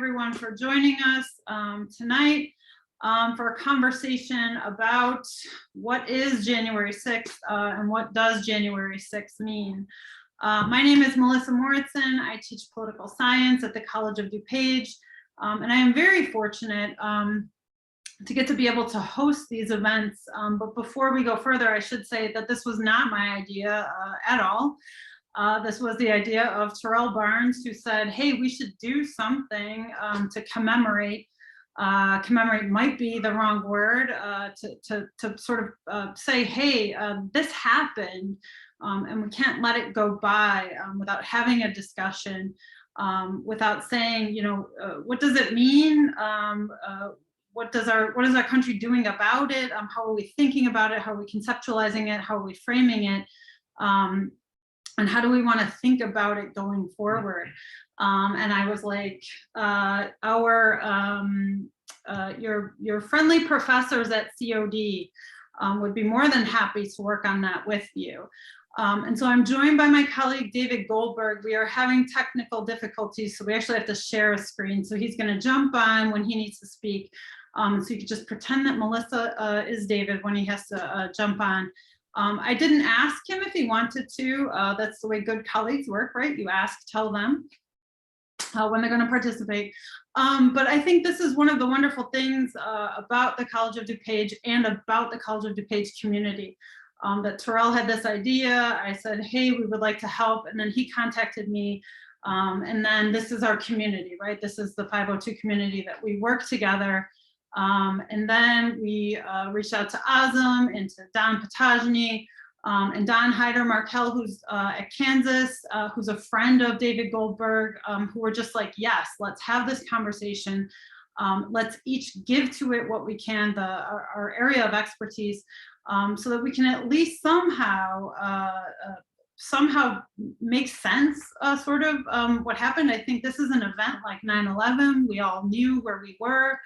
everyone for joining us tonight for a conversation about what is January 6th and what does January 6th mean. My name is Melissa Moritzen. I teach political science at the College of DuPage, and I am very fortunate to get to be able to host these events. But before we go further, I should say that this was not my idea at all. This was the idea of Terrell Barnes, who said, hey, we should do something to commemorate. Commemorate might be the wrong word, to sort of say, hey, this happened, and we can't let it go by without having a discussion, without saying, you know, what does it mean? What is our country doing about it? How are we thinking about it? How are we conceptualizing it? How are we framing it? And how do we want to think about it going forward? And I was like, your friendly professors at COD would be more than happy to work on that with you. And so I'm joined by my colleague, David Goldberg. We are having technical difficulties, so we actually have to share a screen. So he's going to jump on when he needs to speak. So you could just pretend that Melissa is David when he has to jump on. I didn't ask him if he wanted to. That's the way good colleagues work, right? You ask, tell them when they're going to participate. But I think this is one of the wonderful things about the College of DuPage and about the College of DuPage community, that Terrell had this idea. I said, hey, we would like to help. And then he contacted me. And then this is our community, right? This is the 502 community that we work together. And then we reached out to Azam and to Don Potajny and Don Hyder-Markel, who's at Kansas, who's a friend of David Goldberg, who were just like, yes, let's have this conversation. Let's each give to it what we can, our area of expertise, so that we can at least somehow make sense, sort of what happened. I think this is an event like 9/11. We all knew where we were.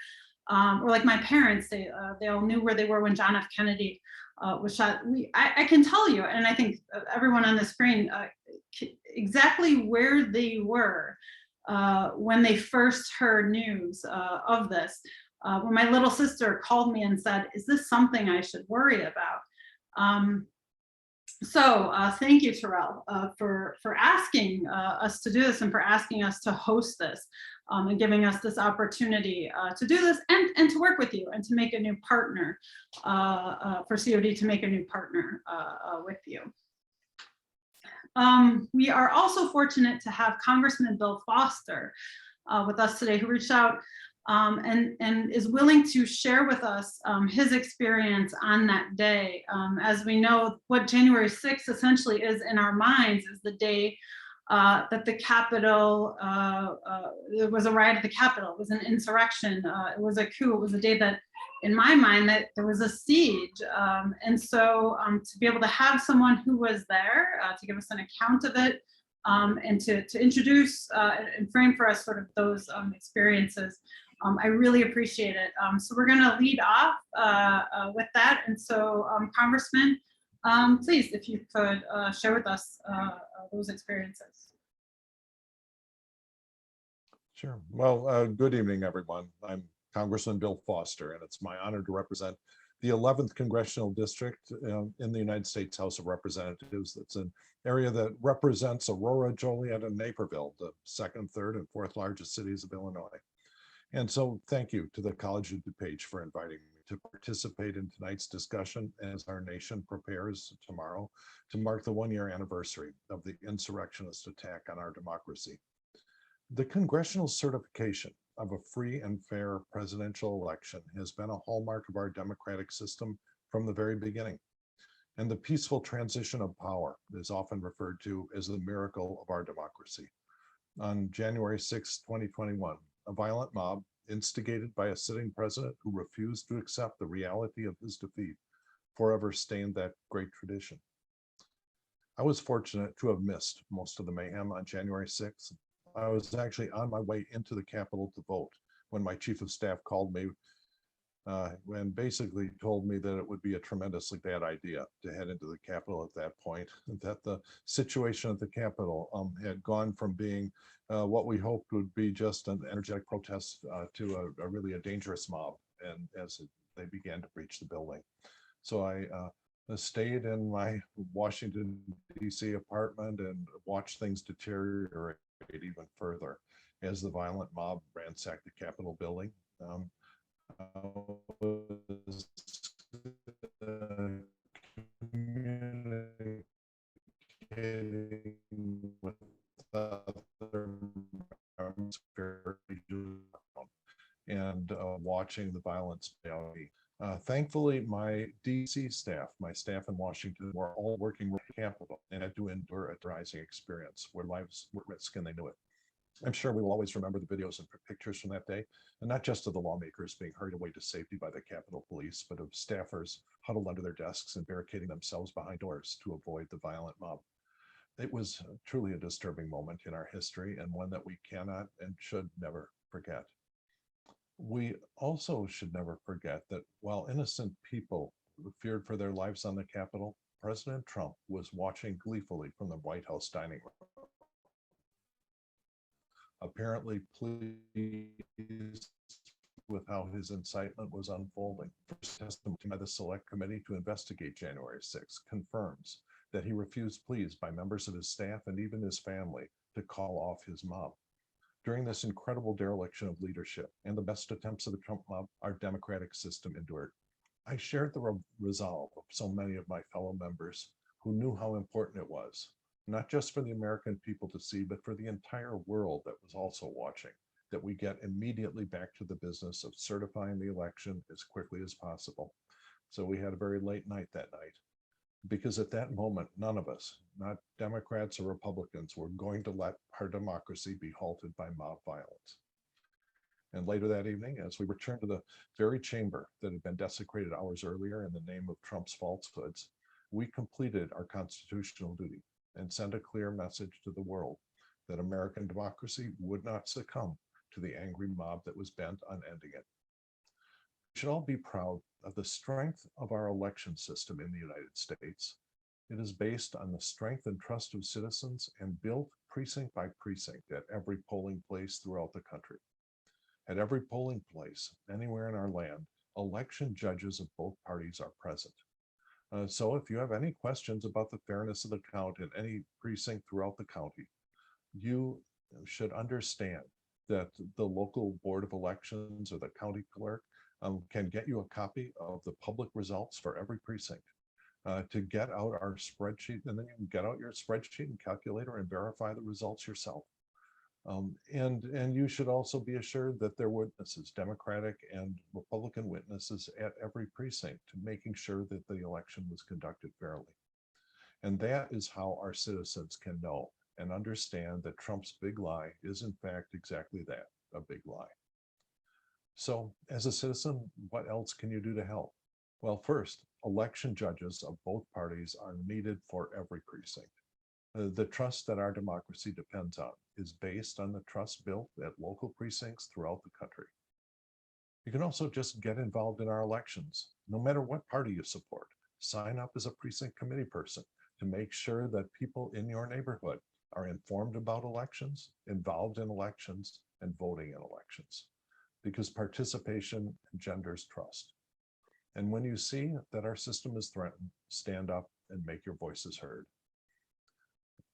Or like my parents, they all knew where they were when John F. Kennedy was shot. I can tell you, and I think everyone on the screen, exactly where they were when they first heard news of this. When my little sister called me and said, is this something I should worry about? So thank you, Terrell, for asking us to do this and for asking us to host this. And giving us this opportunity to do this and to work with you and to make a new partner for COD, to make a new partner with you. We are also fortunate to have Congressman Bill Foster with us today, who reached out and is willing to share with us his experience on that day. As we know, what January 6th essentially is in our minds is the day that the Capitol, there was a riot at the Capitol, it was an insurrection, it was a coup, it was a day that, in my mind, that there was a siege. And so to be able to have someone who was there to give us an account of it, and to introduce and frame for us sort of those experiences, I really appreciate it. So we're gonna lead off with that. And so Congressman, please, if you could share with us those experiences. Sure. Well, good evening, everyone. I'm Congressman Bill Foster, and it's my honor to represent the 11th Congressional District in the United States House of Representatives. That's an area that represents Aurora, Joliet, and Naperville, the second, third, and fourth largest cities of Illinois. And so thank you to the College of DuPage for inviting me to participate in tonight's discussion as our nation prepares tomorrow to mark the one-year anniversary of the insurrectionist attack on our democracy. The congressional certification of a free and fair presidential election has been a hallmark of our democratic system from the very beginning. And the peaceful transition of power is often referred to as the miracle of our democracy. On January 6, 2021, a violent mob instigated by a sitting president who refused to accept the reality of his defeat forever stained that great tradition. I was fortunate to have missed most of the mayhem on January 6th. I was actually on my way into the Capitol to vote when my chief of staff called me and basically told me that it would be a tremendously bad idea to head into the Capitol at that point, that the situation at the Capitol had gone from being what we hoped would be just an energetic protest to a really a dangerous mob, and they began to breach the building. So I stayed in my Washington, D.C. apartment and watched things deteriorate even further as the violent mob ransacked the Capitol building. I was communicating with other members and watching the violence play out. Thankfully, my DC staff, my staff in Washington, were all working with the Capitol and had to endure a rising experience where lives were at risk and they knew it. I'm sure we will always remember the videos and pictures from that day, and not just of the lawmakers being hurried away to safety by the Capitol Police, but of staffers huddled under their desks and barricading themselves behind doors to avoid the violent mob. It was truly a disturbing moment in our history, and one that we cannot and should never forget. We also should never forget that while innocent people feared for their lives on the Capitol, President Trump was watching gleefully from the White House dining room, apparently pleased with how his incitement was unfolding. First testimony by the Select Committee to investigate January 6 confirms that he refused pleas by members of his staff and even his family to call off his mob. During this incredible dereliction of leadership and the best attempts of the Trump mob, our democratic system endured. I shared the resolve of so many of my fellow members who knew how important it was, not just for the American people to see, but for the entire world that was also watching, that we get immediately back to the business of certifying the election as quickly as possible. So we had a very late night that night, because at that moment, none of us, not Democrats or Republicans, were going to let our democracy be halted by mob violence. And later that evening, as we returned to the very chamber that had been desecrated hours earlier in the name of Trump's falsehoods, we completed our constitutional duty and sent a clear message to the world that American democracy would not succumb to the angry mob that was bent on ending it. We should all be proud of the strength of our election system in the United States. It is based on the strength and trust of citizens and built precinct by precinct at every polling place throughout the country. At every polling place, anywhere in our land, election judges of both parties are present. So if you have any questions about the fairness of the count in any precinct throughout the county, you should understand that the local board of elections or the county clerk can get you a copy of the public results for every precinct to get out our spreadsheet, and then you can get out your spreadsheet and calculator and verify the results yourself. And you should also be assured that there were witnesses, Democratic and Republican witnesses at every precinct, to making sure that the election was conducted fairly. And that is how our citizens can know and understand that Trump's big lie is in fact exactly that, a big lie. So as a citizen, what else can you do to help? Well, first, election judges of both parties are needed for every precinct. The trust that our democracy depends on is based on the trust built at local precincts throughout the country. You can also just get involved in our elections, no matter what party you support. Sign up as a precinct committee person to make sure that people in your neighborhood are informed about elections, involved in elections, and voting in elections, because participation engenders trust. And when you see that our system is threatened, stand up and make your voices heard.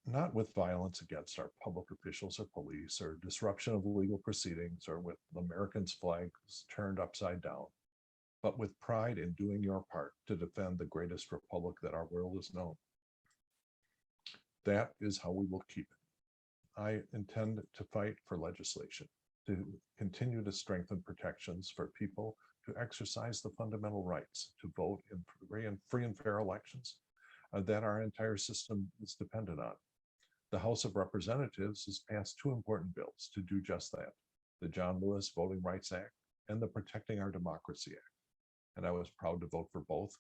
Not with violence against our public officials or police, or disruption of legal proceedings, or with Americans' flags turned upside down, but with pride in doing your part to defend the greatest republic that our world has known. That is how we will keep it. I intend to fight for legislation to continue to strengthen protections for people to exercise the fundamental rights to vote in free and fair elections that our entire system is dependent on. The House of Representatives has passed two important bills to do just that, the John Lewis Voting Rights Act and the Protecting Our Democracy Act. And I was proud to vote for both.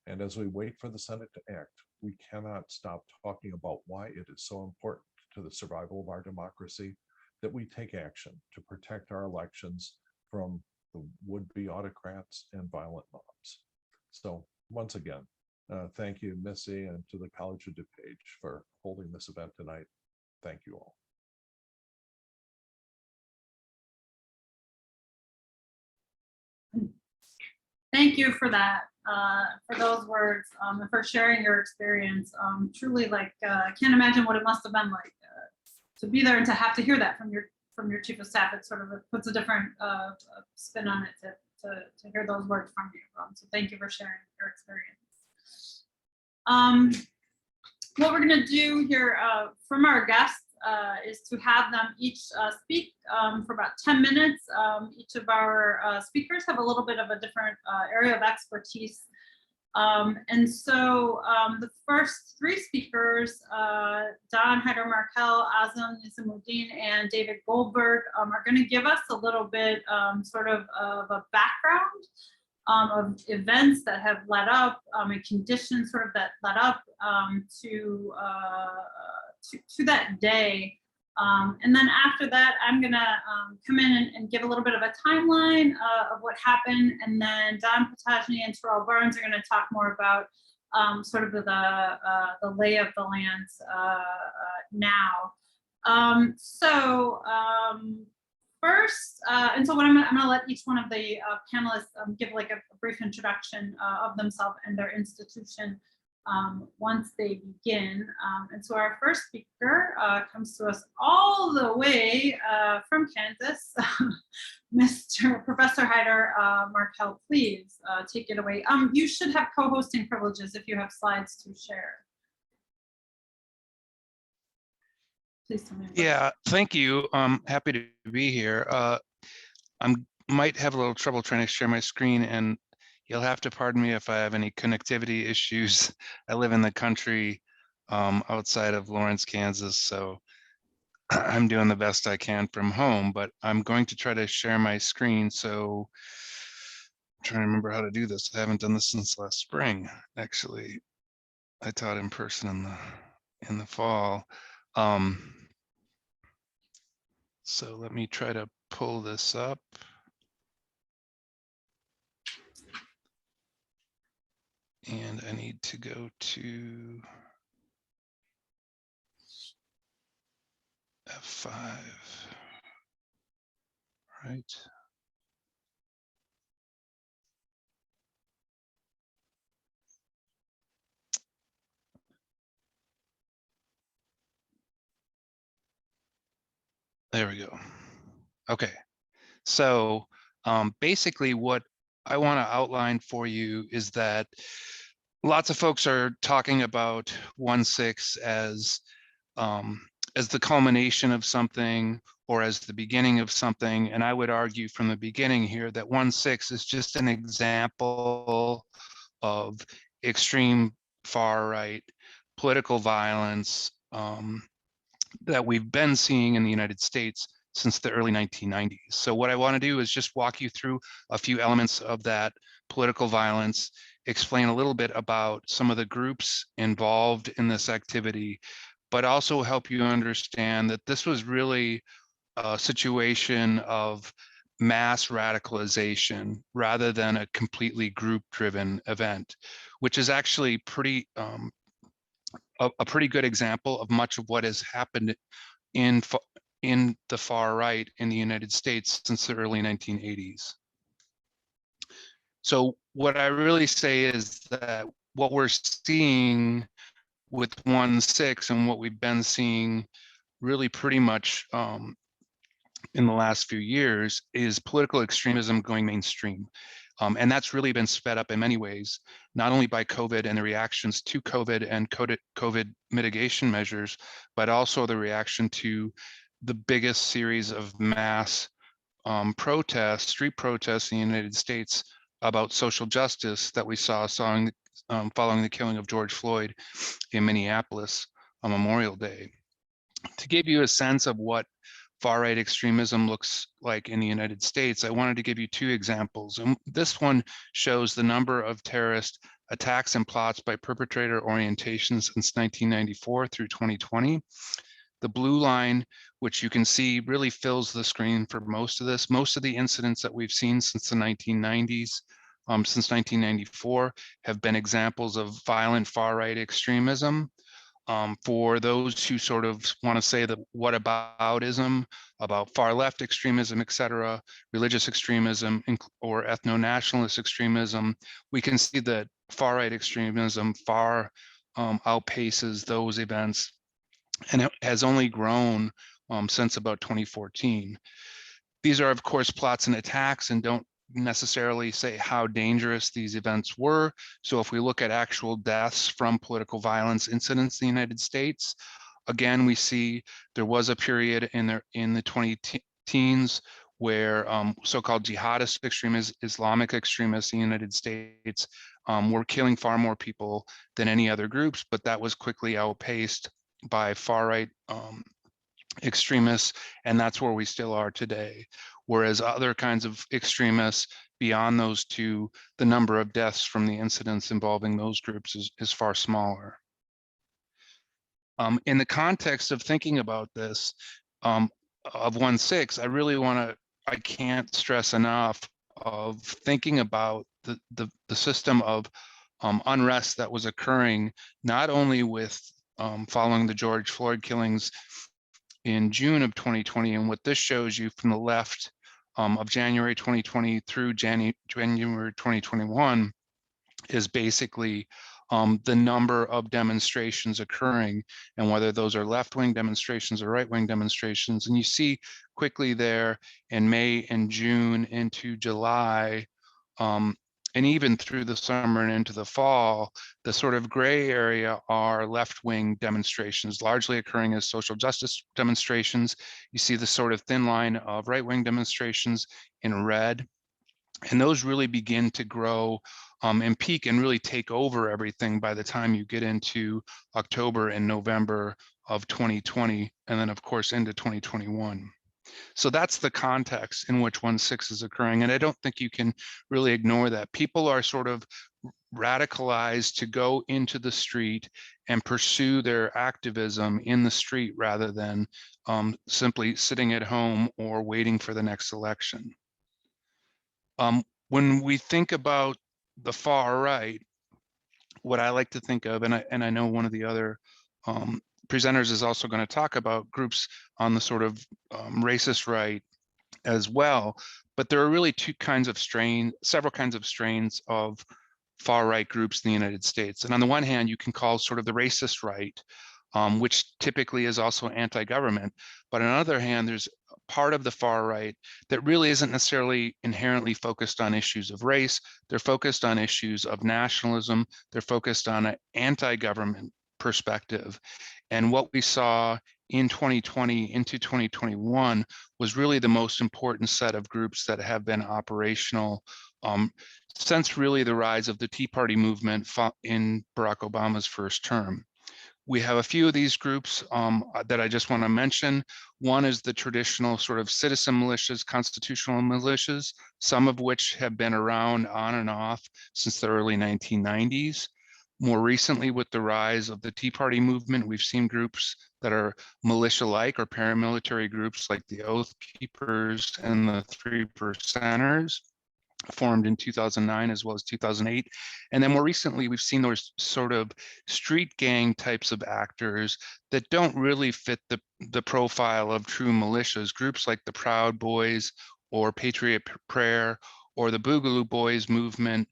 And as we wait for the Senate to act, we cannot stop talking about why it is so important to the survival of our democracy that we take action to protect our elections from the would-be autocrats and violent mobs. So once again, thank you, Missy, and to the College of DuPage for holding this event tonight. Thank you all. Thank you for that, for those words, and for sharing your experience. Truly, like, I can't imagine what it must have been like to be there and to have to hear that from your chief of staff. It sort of puts a different spin on it to hear those words from you. So thank you for sharing your experience. What we're going to do here from our guests is to have them each speak for about 10 minutes. Each of our speakers have a little bit of a different area of expertise. And so the first three speakers, Don Hyder Markel, Azam Nizamuddin, and David Goldberg, are going to give us a little bit sort of a background of events that have led up and conditions sort of that led up to that day. And then after that, I'm gonna come in and give a little bit of a timeline of what happened. And then Don Potashny and Terrell Barnes are gonna talk more about sort of the lay of the lands now. First, and so what I'm gonna let each one of the panelists give like a brief introduction of themselves and their institution once they begin. And so our first speaker comes to us all the way from Kansas, Professor Hyder Markel, please take it away. You should have co-hosting privileges if you have slides to share. Please tell me. Yeah, thank you. I'm happy to be here. I might have a little trouble trying to share my screen, and you'll have to pardon me if I have any connectivity issues. I live in the country outside of Lawrence, Kansas, so I'm doing the best I can from home, but I'm going to try to share my screen. So I'm trying to remember how to do this. I haven't done this since last spring. Actually, I taught in person in the fall. So let me try to pull this up. And I need to go to F5, right? There we go. Okay, so basically what I want to outline for you is that lots of folks are talking about 1/6 as the culmination of something or as the beginning of something. And I would argue from the beginning here that 1/6 is just an example of extreme far right political violence that we've been seeing in the United States since the early 1990s. So what I want to do is just walk you through a few elements of that political violence, explain a little bit about some of the groups involved in this activity, but also help you understand that this was really a situation of mass radicalization rather than a completely group-driven event, which is actually pretty a pretty good example of much of what has happened in the far right in the United States since the early 1980s. So what I really say is that what we're seeing with 1/6 and what we've been seeing really pretty much in the last few years is political extremism going mainstream. And that's really been sped up in many ways, not only by COVID and the reactions to COVID and COVID mitigation measures, but also the reaction to the biggest series of mass protests, street protests in the United States about social justice that we saw following the killing of George Floyd in Minneapolis on Memorial Day. To give you a sense of what far-right extremism looks like in the United States, I wanted to give you two examples. And this one shows the number of terrorist attacks and plots by perpetrator orientation since 1994 through 2020. The blue line, which you can see really fills the screen for most of this. Most of the incidents that we've seen since the 1990s, since 1994, have been examples of violent far-right extremism. For those who sort of want to say that what aboutism, about far left extremism, etc., religious extremism, or ethno-nationalist extremism, we can see that far right extremism far outpaces those events, and it has only grown since about 2014. These are, of course, plots and attacks and don't necessarily say how dangerous these events were. So if we look at actual deaths from political violence incidents in the United States, again, we see there was a period in the 2010s where so-called jihadist extremists, Islamic extremists in the United States were killing far more people than any other groups, but that was quickly outpaced by far-right extremists, and that's where we still are today. Whereas other kinds of extremists beyond those two, the number of deaths from the incidents involving those groups is far smaller. In the context of thinking about this, of 1/6, I can't stress enough of thinking about the system of unrest that was occurring, not only with following the George Floyd killings in June of 2020, and what this shows you from the left of January 2020 through January 2021 is basically the number of demonstrations occurring, and whether those are left-wing demonstrations or right-wing demonstrations. And you see quickly there in May and June into July, and even through the summer and into the fall, the sort of gray area are left-wing demonstrations, largely occurring as social justice demonstrations. You see the sort of thin line of right-wing demonstrations in red, and those really begin to grow and peak and really take over everything by the time you get into October and November of 2020, and then of course into 2021. So that's the context in which 1/6 is occurring. And I don't think you can really ignore that. People are sort of radicalized to go into the street and pursue their activism in the street rather than simply sitting at home or waiting for the next election. When we think about the far right, what I like to think of, and I know one of the other presenters is also going to talk about groups on the sort of racist right as well, but there are really several kinds of strains of far right groups in the United States. And on the one hand, you can call sort of the racist right, which typically is also anti-government. But on the other hand, there's part of the far right that really isn't necessarily inherently focused on issues of race. They're focused on issues of nationalism. They're focused on an anti-government perspective. And what we saw in 2020 into 2021 was really the most important set of groups that have been operational since really the rise of the Tea Party movement in Barack Obama's first term. We have a few of these groups that I just want to mention. One is the traditional sort of citizen militias, constitutional militias, some of which have been around on and off since the early 1990s. More recently, with the rise of the Tea Party movement, we've seen groups that are militia-like or paramilitary groups like the Oath Keepers and the Three Percenters, formed in 2009 as well as 2008. And then more recently, we've seen those sort of street gang types of actors that don't really fit the profile of true militias, groups like the Proud Boys or Patriot Prayer or the Boogaloo Boys movement,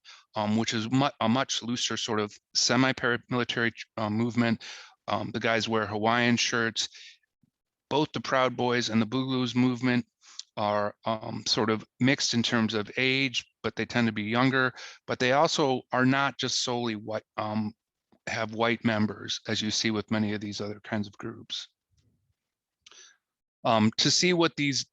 which is a much looser sort of semi-paramilitary movement. The guys wear Hawaiian shirts. Both the Proud Boys and the Boogaloos movement are sort of mixed in terms of age, but they tend to be younger. But they also are not just solely white, have white members, as you see with many of these other kinds of groups. To see what these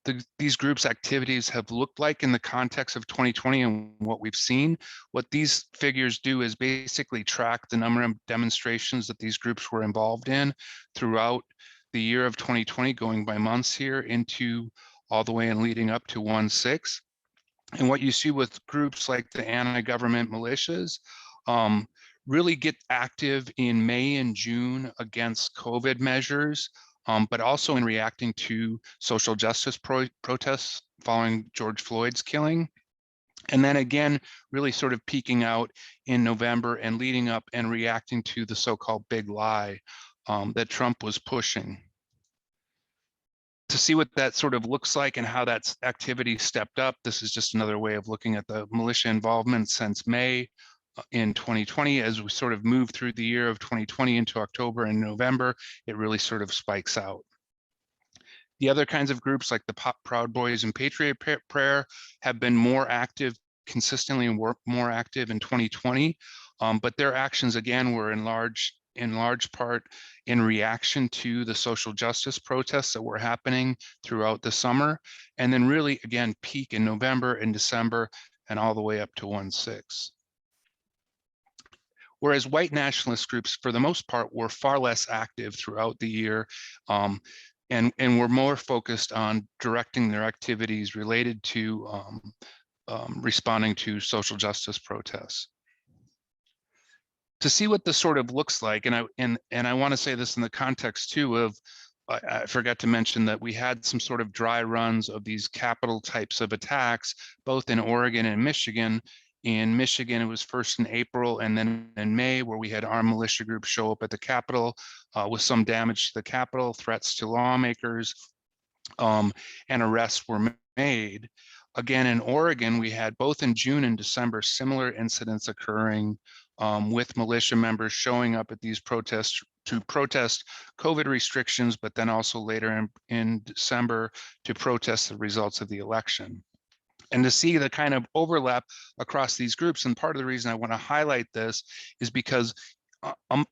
groups' activities have looked like in the context of 2020 and what we've seen, what these figures do is basically track the number of demonstrations that these groups were involved in throughout the year of 2020, going by months here into all the way and leading up to 1/6. And what you see with groups like the anti-government militias really get active in May and June against COVID measures. but also in reacting to social justice protests following George Floyd's killing. And then again, really sort of peaking out in November and leading up and reacting to the so-called big lie that Trump was pushing. To see what that sort of looks like and how that activity stepped up, this is just another way of looking at the militia involvement since May in 2020. As we sort of move through the year of 2020 into October and November, it really sort of spikes out. The other kinds of groups like the Proud Boys and Patriot Prayer have been more active consistently and were more active in 2020, but their actions again were in large part in reaction to the social justice protests that were happening throughout the summer, and then really again peak in November and December and all the way up to 1/6. Whereas white nationalist groups, for the most part, were far less active throughout the year, and were more focused on directing their activities related to responding to social justice protests. To see what this sort of looks like, and I want to say this in the context too of, I forgot to mention that we had some sort of dry runs of these capital types of attacks, both in Oregon and Michigan. In Michigan, it was first in April and then in May, where we had armed militia groups show up at the Capitol with some damage to the Capitol, threats to lawmakers, and arrests were made. Again, in Oregon, we had both in June and December similar incidents occurring with militia members showing up at these protests to protest COVID restrictions, but then also later in December to protest the results of the election. And to see the kind of overlap across these groups, and part of the reason I want to highlight this is because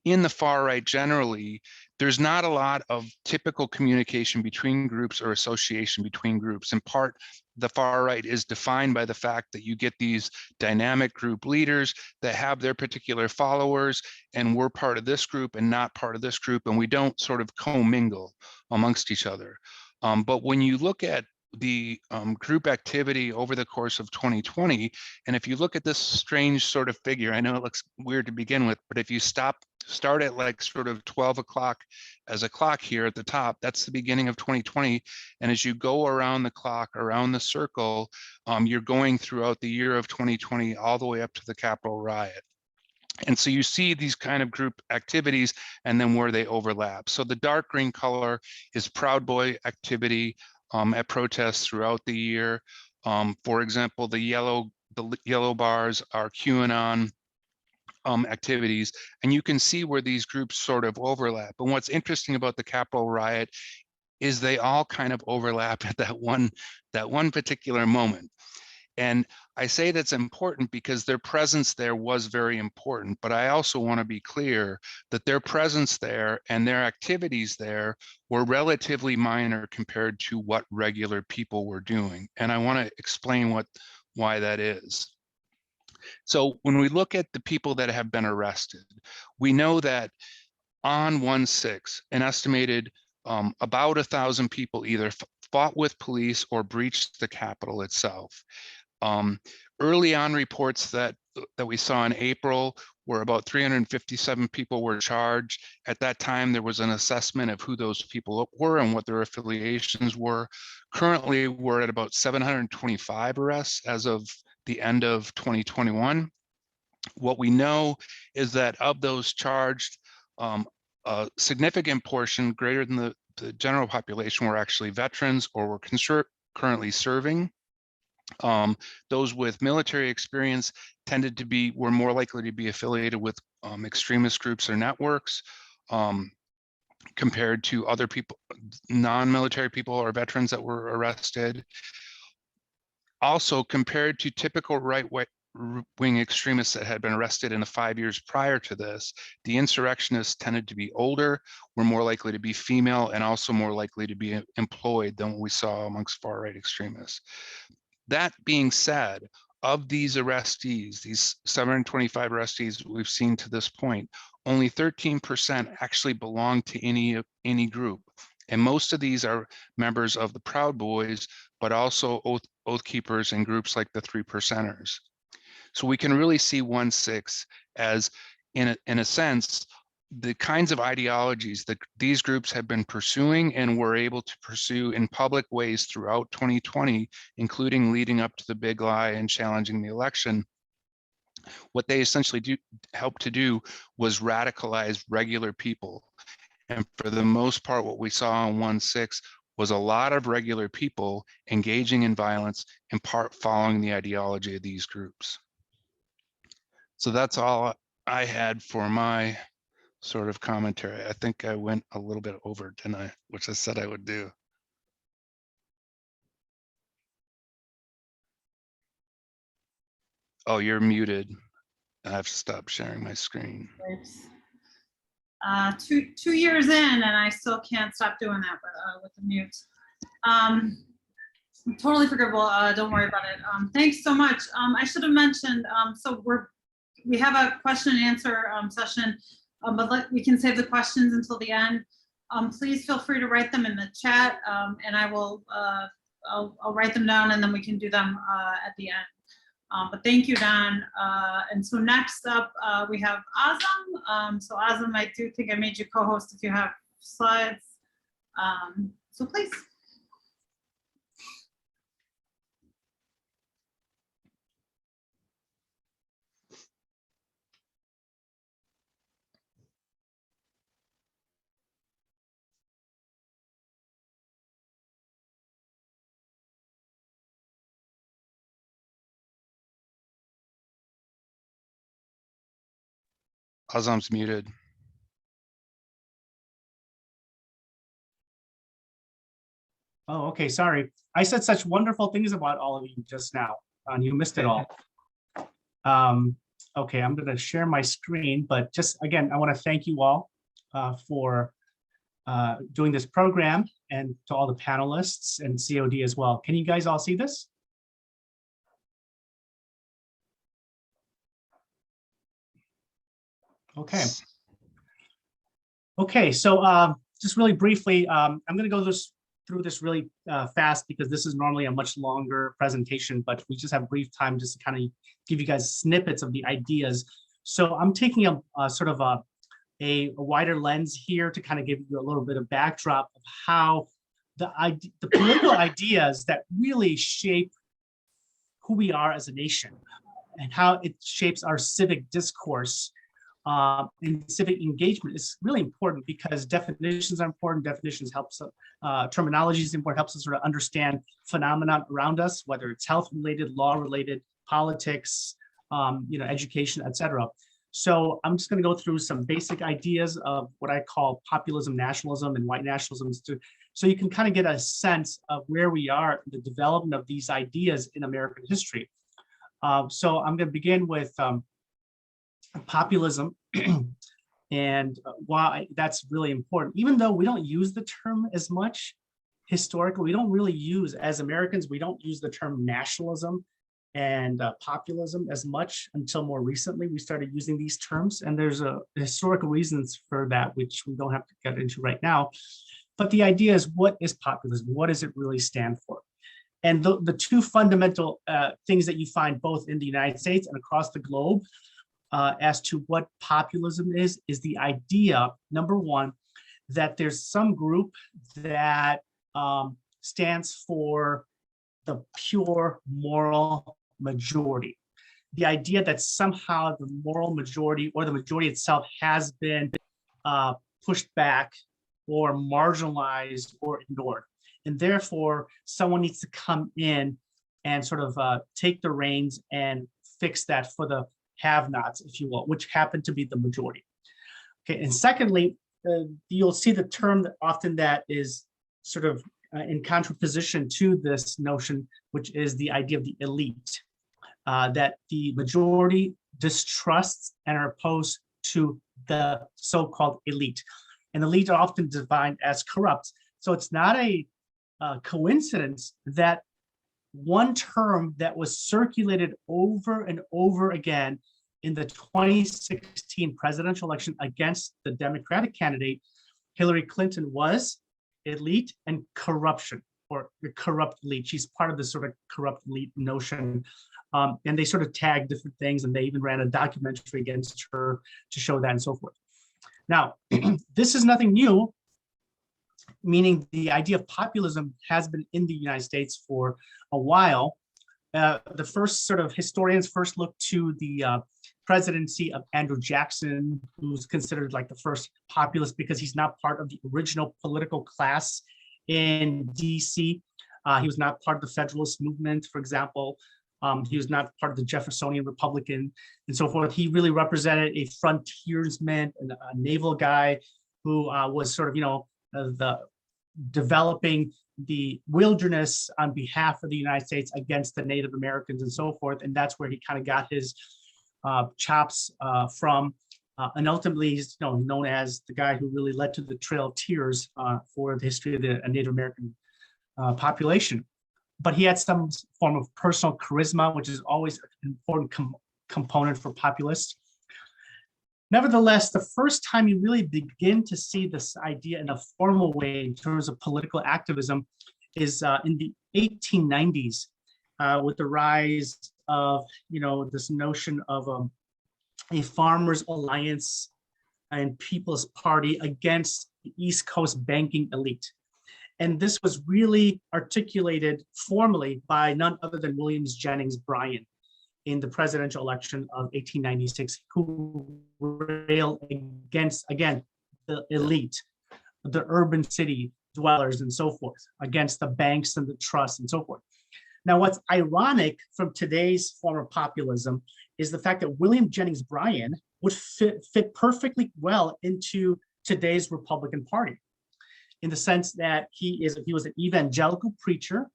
in the far right generally, there's not a lot of typical communication between groups or association between groups. In part, the far right is defined by the fact that you get these dynamic group leaders that have their particular followers, and we're part of this group and not part of this group, and we don't sort of commingle amongst each other. But when you look at the group activity over the course of 2020, and if you look at this strange sort of figure, I know it looks weird to begin with, but if you start at like sort of 12 o'clock as a clock here at the top, that's the beginning of 2020. And as you go around the clock, around the circle, you're going throughout the year of 2020 all the way up to the Capitol riot. And so you see these kind of group activities and then where they overlap. So the dark green color is Proud Boy activity at protests throughout the year. For example, the yellow bars are QAnon activities, and you can see where these groups sort of overlap. And what's interesting about the Capitol riot is they all kind of overlap at that one particular moment. And I say that's important because their presence there was very important, but I also want to be clear that their presence there and their activities there were relatively minor compared to what regular people were doing. And I want to explain why that is. So when we look at the people that have been arrested, we know that on 1/6, an estimated about 1,000 people either fought with police or breached the Capitol itself. Early on reports that we saw in April were about 357 people were charged. At that time, there was an assessment of who those people were and what their affiliations were. Currently, we're at about 725 arrests as of the end of 2021. What we know is that of those charged, a significant portion, greater than the general population, were actually veterans or were currently serving. Those with military experience were more likely to be affiliated with extremist groups or networks compared to other people, non-military people or veterans that were arrested. Also, compared to typical right-wing extremists that had been arrested in the 5 years prior to this, the insurrectionists tended to be older, were more likely to be female, and also more likely to be employed than what we saw amongst far-right extremists. That being said, of these arrestees, these 725 arrestees we've seen to this point, only 13% actually belong to any group. And most of these are members of the Proud Boys, but also Oath Keepers and groups like the 3 Percenters. So we can really see 1/6 as, in a sense, the kinds of ideologies that these groups have been pursuing and were able to pursue in public ways throughout 2020, including leading up to the big lie and challenging the election, what they essentially help to do was radicalize regular people. And for the most part, what we saw on 1/6 was a lot of regular people engaging in violence, in part following the ideology of these groups. So that's all I had for my sort of commentary. I think I went a little bit over tonight, which I said I would do. Oh, you're muted. I have to stop sharing my screen. Oops. 2 years in, and I still can't stop doing that with the mute. Totally forgivable. Don't worry about it. Thanks so much. I should have mentioned. So we have a question and answer session, but we can save the questions until the end. Please feel free to write them in the chat, and I will. I'll write them down, and then we can do them at the end. But thank you, Don. And so next up, we have Azam. So Azam, I do think I made you co-host if you have slides. So please. Azam's muted. Oh, okay, sorry. I said such wonderful things about all of you just now, and you missed it all. Okay, I'm gonna share my screen, but just again, I wanna thank you all for doing this program, and to all the panelists and COD as well. Can you guys all see this? Okay. Okay, so just really briefly, I'm gonna go through this really fast because this is normally a much longer presentation, but we just have brief time just to kind of give you guys snippets of the ideas. So I'm taking a sort of a wider lens here to kind of give you a little bit of backdrop of how the political ideas that really shape who we are as a nation and how it shapes our civic discourse and civic engagement is really important because definitions are important. Definitions helps, terminology is important, helps us sort of understand phenomena around us, whether it's health related, law related, politics, education, etc. So I'm just going to go through some basic ideas of what I call populism, nationalism, and white nationalism, so you can kind of get a sense of where we are in the development of these ideas in American history. So I'm going to begin with populism and why that's really important. Even though we don't use the term as much historically, we don't really use, as Americans, we don't use the term nationalism and populism as much until more recently we started using these terms. And there's historical reasons for that, which we don't have to get into right now. But the idea is, what is populism? What does it really stand for? And the two fundamental things that you find both in the United States and across the globe as to what populism is the idea, number one, that there's some group that stands for the pure moral majority. The idea that somehow the moral majority or the majority itself has been pushed back or marginalized or ignored. And therefore, someone needs to come in and sort of take the reins and fix that for the have-nots, if you will, which happen to be the majority. Okay, and secondly, you'll see the term that often that is sort of in contraposition to this notion, which is the idea of the elite, that the majority distrusts and are opposed to the so-called elite. And elite are often defined as corrupt. So it's not a coincidence that one term that was circulated over and over again in the 2016 presidential election against the Democratic candidate, Hillary Clinton, was elite and corruption, or the corrupt elite. She's part of this sort of corrupt elite notion. And they sort of tagged different things, and they even ran a documentary against her to show that and so forth. Now, this is nothing new, meaning the idea of populism has been in the United States for a while. The first sort of historians first looked to the presidency of Andrew Jackson, who's considered like the first populist because he's not part of the original political class in DC. He was not part of the Federalist movement, for example. He was not part of the Jeffersonian Republican and so forth. He really represented a frontiersman and a naval guy who was sort of, the developing the wilderness on behalf of the United States against the Native Americans and so forth. And that's where he kind of got his chops from. And ultimately, he's known as the guy who really led to the Trail of Tears for the history of the Native American population. But he had some form of personal charisma, which is always an important component for populists. Nevertheless, the first time you really begin to see this idea in a formal way in terms of political activism is in the 1890s with the rise of, this notion of a farmers' alliance and People's Party against the East Coast banking elite. And this was really articulated formally by none other than William Jennings Bryan in the presidential election of 1896, who railed against, again, the elite, the urban city dwellers and so forth, against the banks and the trusts and so forth. Now, what's ironic from today's form of populism is the fact that William Jennings Bryan would fit perfectly well into today's Republican Party, in the sense that he was an evangelical preacher,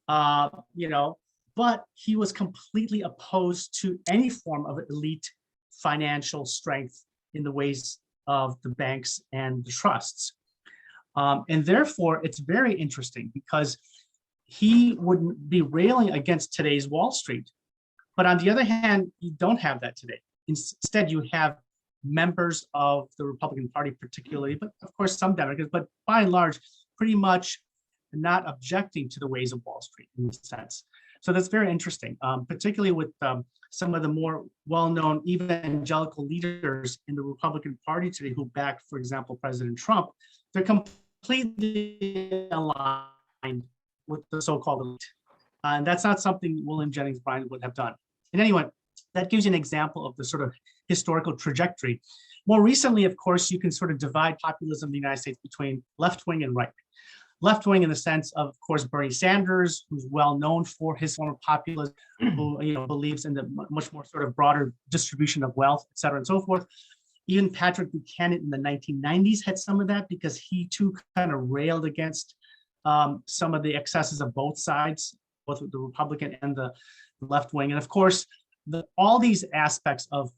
but he was completely opposed to any form of elite financial strength in the ways of the banks and the trusts. And therefore, it's very interesting because he wouldn't be railing against today's Wall Street. But on the other hand, you don't have that today. Instead, you have members of the Republican Party particularly, but of course some Democrats, but by and large, pretty much not objecting to the ways of Wall Street in this sense. So that's very interesting, particularly with some of the more well-known evangelical leaders in the Republican Party today who back, for example, President Trump. They're completely aligned with the so-called elite. And that's not something William Jennings Bryan would have done. And anyway, that gives you an example of the sort of historical trajectory. More recently, of course, you can sort of divide populism in the United States between left wing and right wing. Left wing in the sense of course, Bernie Sanders, who's well known for his form of populism, who believes in the much more sort of broader distribution of wealth, et cetera, and so forth. Even Patrick Buchanan in the 1990s had some of that because he too kind of railed against some of the excesses of both sides, both the Republican and the left wing. And of course, all these aspects of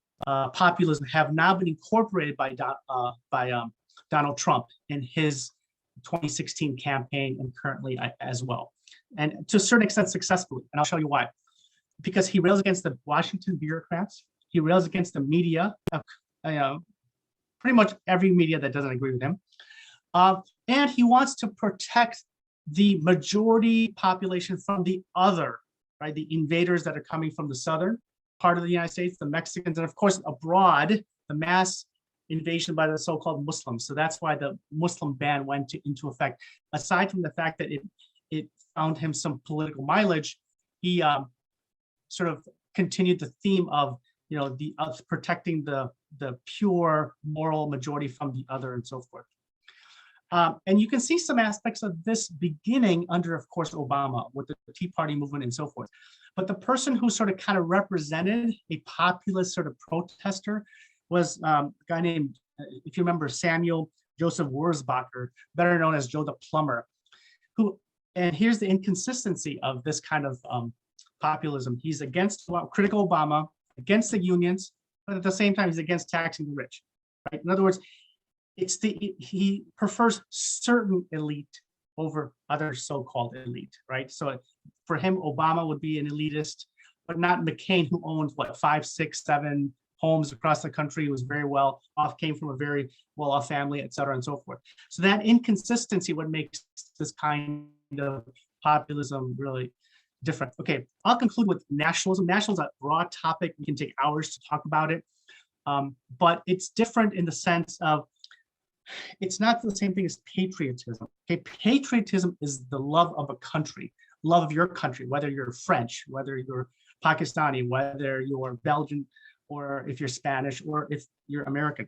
populism have now been incorporated by Donald Trump in his 2016 campaign and currently as well. And to a certain extent successfully, and I'll show you why. Because he rails against the Washington bureaucrats, he rails against the media, pretty much every media that doesn't agree with him. And he wants to protect the majority population from the other, right? The invaders that are coming from the southern part of the United States, the Mexicans, and of course abroad, the mass invasion by the so-called Muslims. So that's why the Muslim ban went into effect. Aside from the fact that it found him some political mileage, he sort of continued the theme of protecting the pure moral majority from the other and so forth. And you can see some aspects of this beginning under, of course, Obama with the Tea Party movement and so forth. But the person who sort of kind of represented a populist sort of protester was a guy named, if you remember, Samuel Joseph Wurzbacher, better known as Joe the Plumber, and here's the inconsistency of this kind of populism. He's critical Obama, against the unions, but at the same time, he's against taxing the rich, right? In other words, he prefers certain elite over other so-called elite, right? So for him, Obama would be an elitist, but not McCain, who owns 5, 6, 7 homes across the country, who was very well off, came from a very well-off family, et cetera, and so forth. So that inconsistency, what makes this kind of populism really different. Okay, I'll conclude with nationalism. Nationalism is a broad topic. We can take hours to talk about it. But it's different in the sense of, it's not the same thing as patriotism. Okay, patriotism is the love of a country, love of your country, whether you're French, whether you're Pakistani, whether you're Belgian, or if you're Spanish, or if you're American.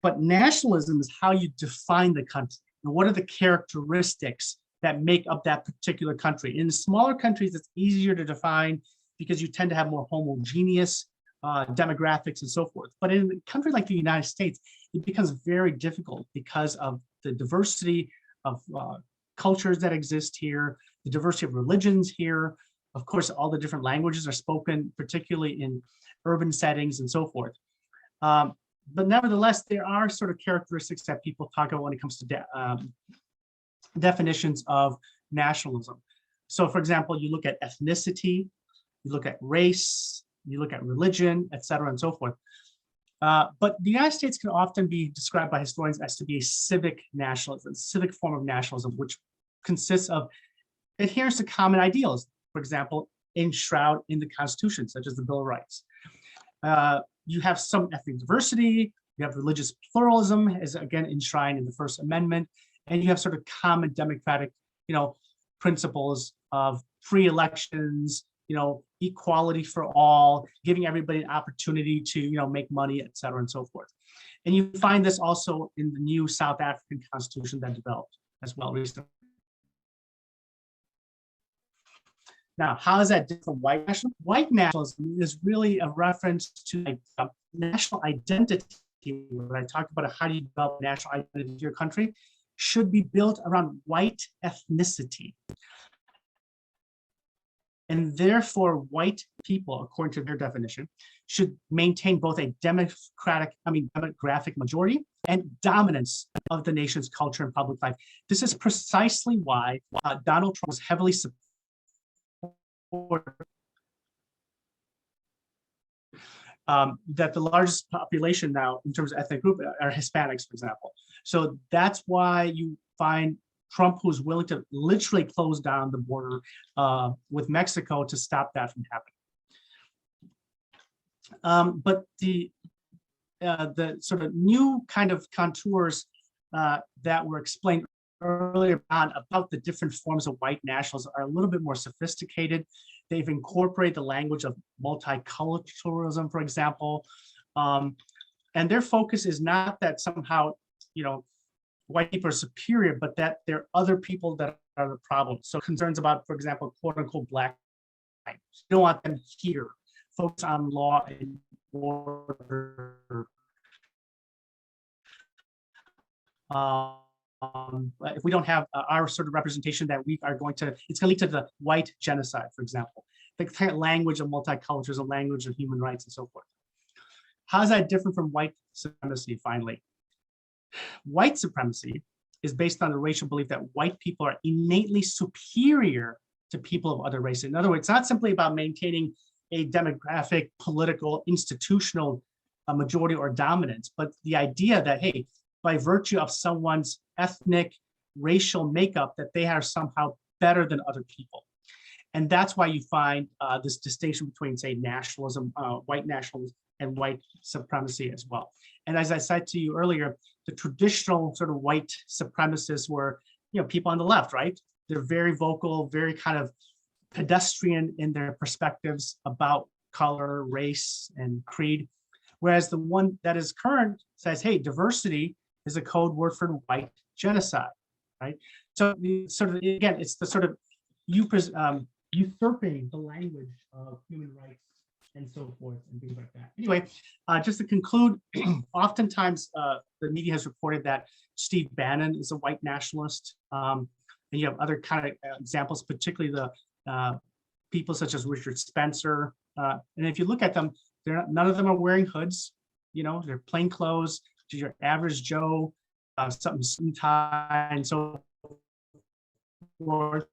But nationalism is how you define the country. And what are the characteristics that make up that particular country? In smaller countries, it's easier to define because you tend to have more homogeneous demographics and so forth. But in a country like the United States, it becomes very difficult because of the diversity of cultures that exist here, the diversity of religions here. Of course, all the different languages are spoken, particularly in urban settings and so forth. But nevertheless, there are sort of characteristics that people talk about when it comes to definitions of nationalism. So for example, you look at ethnicity, you look at race, you look at religion, et cetera, and so forth. But the United States can often be described by historians as to be a civic nationalism, civic form of nationalism, which consists of adherence to common ideals, for example, enshrouded in the Constitution, such as the Bill of Rights. You have some ethnic diversity, you have religious pluralism, as again enshrined in the First Amendment, and you have sort of common democratic, principles of free elections, equality for all, giving everybody an opportunity to, make money, et cetera, and so forth. And you find this also in the new South African Constitution that developed as well recently. Now, how is that different from white nationalism? White nationalism is really a reference to national identity. When I talk about how do you develop national identity of your country, should be built around white ethnicity. And therefore, white people, according to their definition, should maintain both a demographic majority and dominance of the nation's culture and public life. This is precisely why Donald Trump was heavily supported that the largest population now in terms of ethnic group are Hispanics, for example. So that's why you find Trump, who's willing to literally close down the border with Mexico to stop that from happening. But the sort of new kind of contours that were explained earlier on about the different forms of white nationalism are a little bit more sophisticated. They've incorporated the language of multiculturalism, for example. And their focus is not that somehow, white people are superior, but that there are other people that are the problem. So concerns about, for example, quote unquote, black lives. You don't want them here. Focus on law and order. If we don't have our sort of representation that we are going to, it's going to lead to the white genocide, for example. The kind of language of multiculturalism, language of human rights, and so forth. How is that different from white supremacy, finally? White supremacy is based on the racial belief that white people are innately superior to people of other races. In other words, it's not simply about maintaining a demographic, political, institutional majority or dominance, but the idea that, hey, by virtue of someone's ethnic, racial makeup, that they are somehow better than other people. And that's why you find this distinction between, say, nationalism, white nationalism, and white supremacy as well. And as I said to you earlier, the traditional sort of white supremacists were, people on the left, right? They're very vocal, very kind of pedestrian in their perspectives about color, race, and creed. Whereas the one that is current says, hey, diversity is a code word for white genocide, right? So sort of, again, it's the sort of usurping the language of human rights and so forth and things like that. Anyway, just to conclude, oftentimes the media has reported that Steve Bannon is a white nationalist. And you have other kind of examples, particularly the people such as Richard Spencer. And if you look at them, none of them are wearing hoods. They're plain clothes, just your average Joe, something suit and tie, and so forth.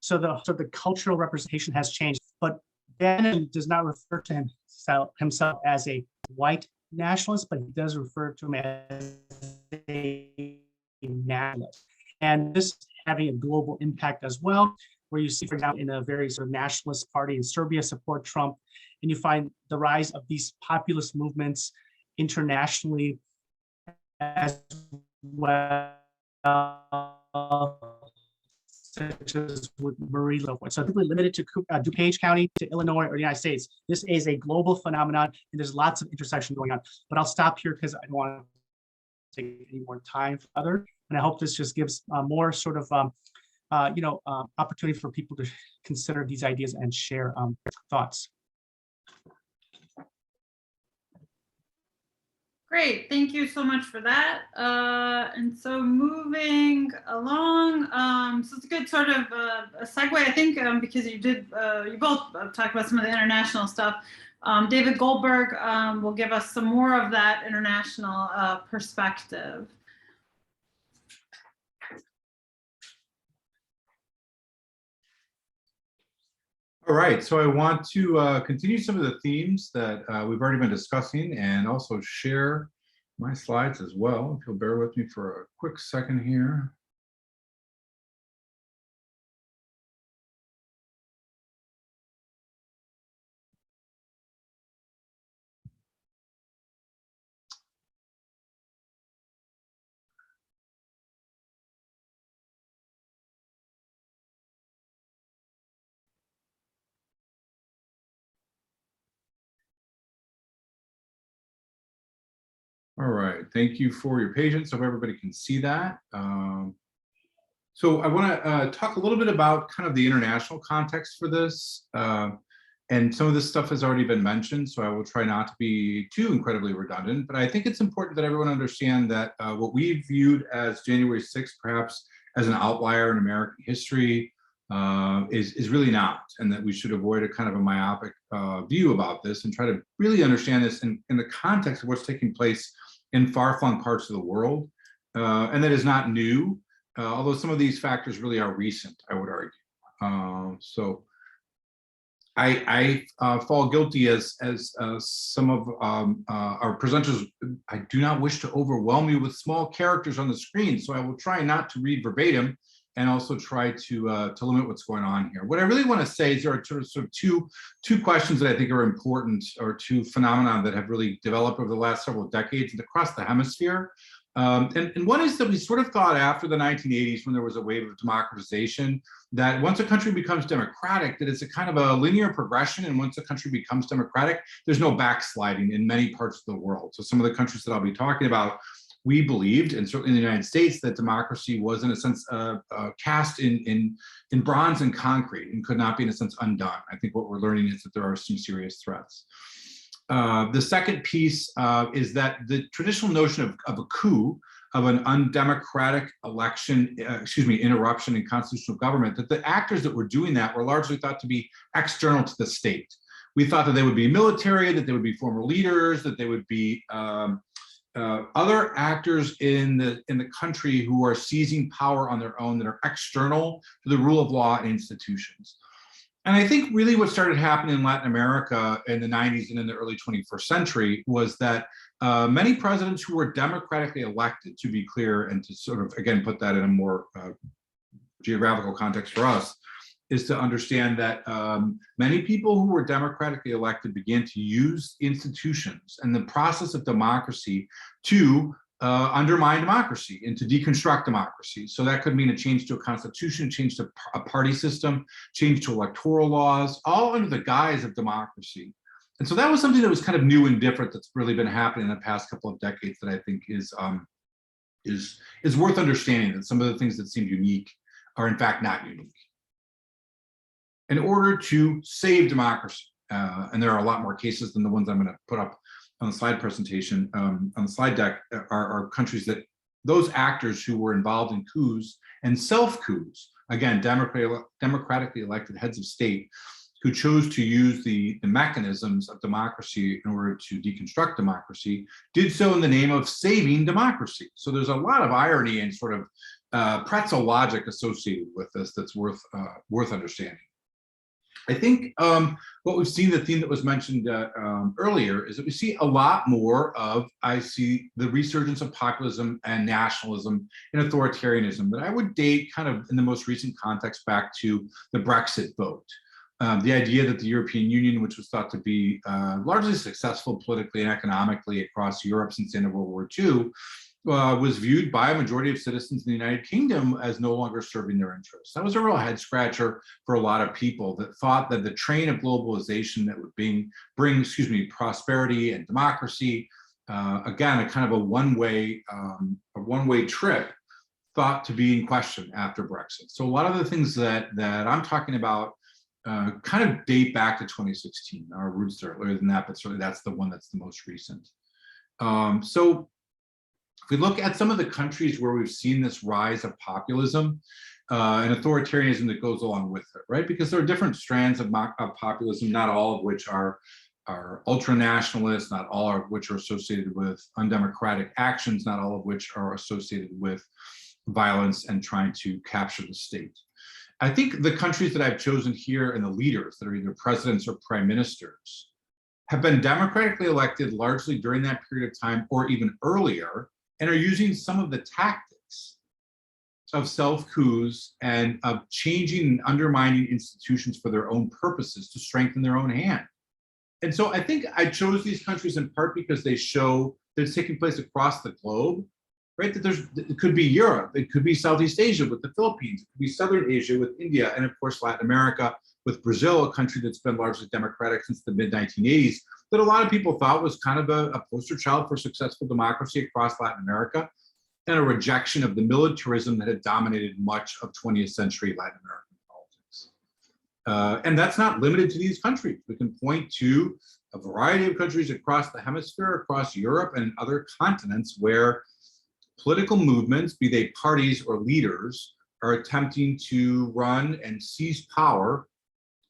So the cultural representation has changed, but Bannon does not refer to himself as a white nationalist, but he does refer to him as a nationalist. And this is having a global impact as well, where you see, for example, in a very sort of nationalist party in Serbia support Trump, and you find the rise of these populist movements internationally as well, such as with Marie Lovewood. So simply limited to DuPage County, to Illinois, or the United States. This is a global phenomenon, and there's lots of intersection going on. But I'll stop here because I don't want to take any more time further. And I hope this just gives more sort of opportunity for people to consider these ideas and share thoughts. Great, thank you so much for that. And so moving along, so it's a good sort of a segue, I think, because you both talked about some of the international stuff. David Goldberg will give us some more of that international perspective. All right, so I want to continue some of the themes that we've already been discussing and also share my slides as well. If you'll bear with me for a quick second here. All right, thank you for your patience. Hope everybody can see that. So I want to talk a little bit about kind of the international context for this. And some of this stuff has already been mentioned, so I will try not to be too incredibly redundant. But I think it's important that everyone understand that what we viewed as January 6th, perhaps as an outlier in American history, is really not, and that we should avoid a kind of a myopic view about this and try to really understand this in the context of what's taking place in far-flung parts of the world, and that is not new, although some of these factors really are recent, I would argue. So I fall guilty as some of our presenters. I do not wish to overwhelm you with small characters on the screen, so I will try not to read verbatim and also try to limit what's going on here. What I really want to say is there are sort of two questions that I think are important, or two phenomena that have really developed over the last several decades and across the hemisphere. And one is that we sort of thought after the 1980s, when there was a wave of democratization, that once a country becomes democratic, that it's a kind of a linear progression. And once a country becomes democratic, there's no backsliding in many parts of the world. So some of the countries that I'll be talking about, we believed, and certainly in the United States, that democracy was in a sense cast in bronze and concrete and could not be in a sense undone. I think what we're learning is that there are some serious threats. The second piece is that the traditional notion of a coup, of an undemocratic election, interruption in constitutional government, that the actors that were doing that were largely thought to be external to the state. We thought that they would be military, that they would be former leaders, that they would be other actors in the country who are seizing power on their own, that are external to the rule of law and institutions. And I think really what started happening in Latin America in the 90s and in the early 21st century was that many presidents who were democratically elected, to be clear, and to sort of, again, put that in a more geographical context for us, is to understand that many people who were democratically elected began to use institutions and the process of democracy to undermine democracy and to deconstruct democracy. So that could mean a change to a constitution, change to a party system, change to electoral laws, all under the guise of democracy. And so that was something that was kind of new and different that's really been happening in the past couple of decades that I think is worth understanding, that some of the things that seem unique are in fact not unique. In order to save democracy, and there are a lot more cases than the ones I'm going to put up on the slide presentation, on the slide deck, are countries that those actors who were involved in coups and self-coups, again, democratically elected heads of state, who chose to use the mechanisms of democracy in order to deconstruct democracy, did so in the name of saving democracy. So there's a lot of irony and sort of pretzel logic associated with this that's worth understanding. I think what we've seen, the theme that was mentioned earlier, is that we see a lot more of, I see the resurgence of populism and nationalism and authoritarianism that I would date kind of in the most recent context back to the Brexit vote. The idea that the European Union, which was thought to be largely successful politically and economically across Europe since the end of World War II, was viewed by a majority of citizens in the United Kingdom as no longer serving their interests. That was a real head scratcher for a lot of people that thought that the train of globalization that would bring prosperity and democracy, again, a kind of a one-way trip, thought to be in question after Brexit. So a lot of the things that I'm talking about kind of date back to 2016. Our roots are earlier than that, but certainly that's the one that's the most recent. So if we look at some of the countries where we've seen this rise of populism and authoritarianism that goes along with it, right? Because there are different strands of populism, not all of which are ultra-nationalist, not all of which are associated with undemocratic actions, not all of which are associated with violence and trying to capture the state. I think the countries that I've chosen here and the leaders that are either presidents or prime ministers have been democratically elected largely during that period of time or even earlier, and are using some of the tactics of self-coups and of changing and undermining institutions for their own purposes to strengthen their own hand. And so I think I chose these countries in part because they show that it's taking place across the globe, right? That it could be Europe, it could be Southeast Asia with the Philippines, it could be Southern Asia with India, and of course Latin America with Brazil, a country that's been largely democratic since the mid-1980s, that a lot of people thought was kind of a poster child for successful democracy across Latin America, and a rejection of the militarism that had dominated much of 20th century Latin American politics. And that's not limited to these countries. We can point to a variety of countries across the hemisphere, across Europe and other continents where political movements, be they parties or leaders, are attempting to run and seize power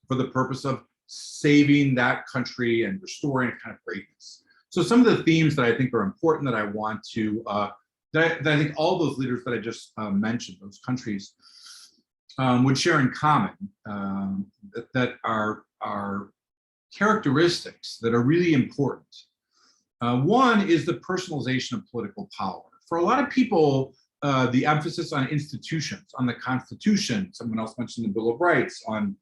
for the purpose of saving that country and restoring a kind of greatness. So some of the themes that I think are important that I want to, that I think all those leaders that I just mentioned, those countries, would share in common, that are characteristics that are really important. One is the personalization of political power. For a lot of people, the emphasis on institutions, on the Constitution, someone else mentioned the Bill of Rights, on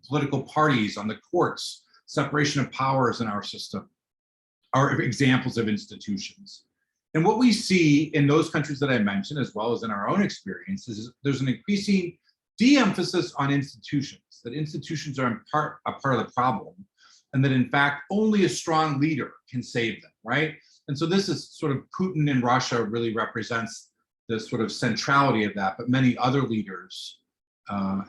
political parties, on the courts, separation of powers in our system, are examples of institutions. And what we see in those countries that I mentioned, as well as in our own experience, is there's an increasing de-emphasis on institutions, that institutions are a part of the problem, and that in fact, only a strong leader can save them, right? And so this is sort of Putin in Russia really represents the sort of centrality of that, but many other leaders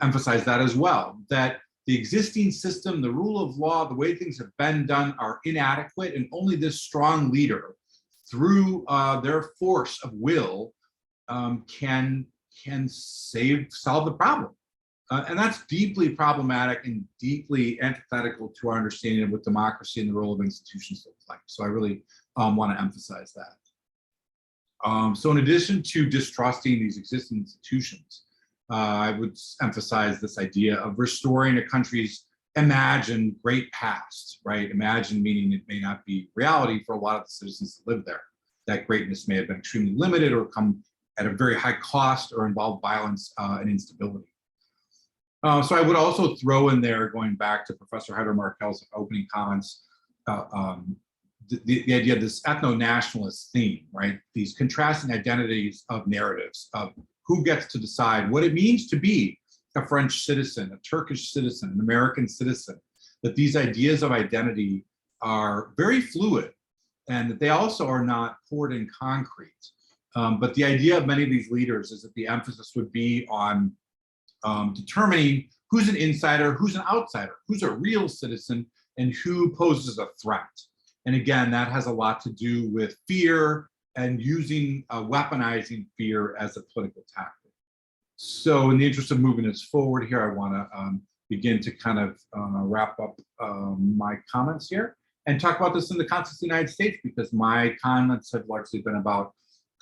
emphasize that as well, that the existing system, the rule of law, the way things have been done are inadequate, and only this strong leader, through their force of will, can solve the problem. And that's deeply problematic and deeply antithetical to our understanding of what democracy and the role of institutions look like. So I really want to emphasize that. So in addition to distrusting these existing institutions, I would emphasize this idea of restoring a country's imagined great past, right? Imagined meaning it may not be reality for a lot of the citizens that live there. That greatness may have been extremely limited or come at a very high cost or involve violence and instability. So I would also throw in there, going back to Professor Heider Markel's opening comments, the idea of this ethno-nationalist theme, right? These contrasting identities of narratives of who gets to decide what it means to be a French citizen, a Turkish citizen, an American citizen, that these ideas of identity are very fluid and that they also are not poured in concrete. But the idea of many of these leaders is that the emphasis would be on determining who's an insider, who's an outsider, who's a real citizen, and who poses a threat. And again, that has a lot to do with fear and using, weaponizing fear as a political tactic. So in the interest of moving us forward here, I want to begin to kind of wrap up my comments here and talk about this in the context of the United States, because my comments have largely been about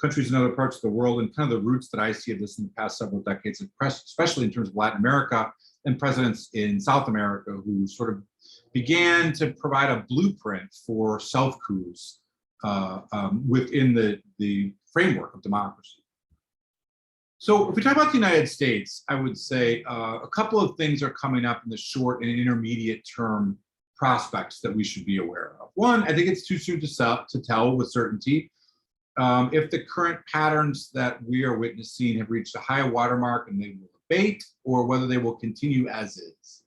countries in other parts of the world and kind of the roots that I see of this in the past several decades, especially in terms of Latin America and presidents in South America who sort of began to provide a blueprint for self-coups within the framework of democracy. So if we talk about the United States, I would say a couple of things are coming up in the short and intermediate term prospects that we should be aware of. One, I think it's too soon to tell with certainty if the current patterns that we are witnessing have reached a high watermark and they will abate, or whether they will continue as is.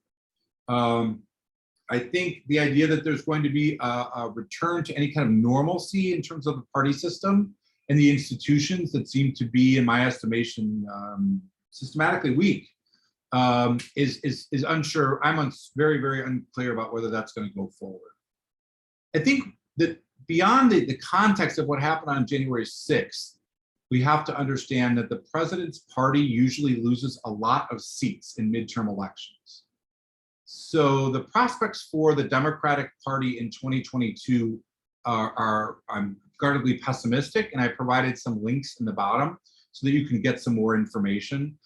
I think the idea that there's going to be a return to any kind of normalcy in terms of the party system and the institutions that seem to be, in my estimation, systematically weak is unsure. I'm very, very unclear about whether that's going to go forward. I think that beyond the context of what happened on January 6th, we have to understand that the president's party usually loses a lot of seats in midterm elections. So the prospects for the Democratic Party in 2022 I'm guardedly pessimistic, and I provided some links in the bottom so that you can get some more information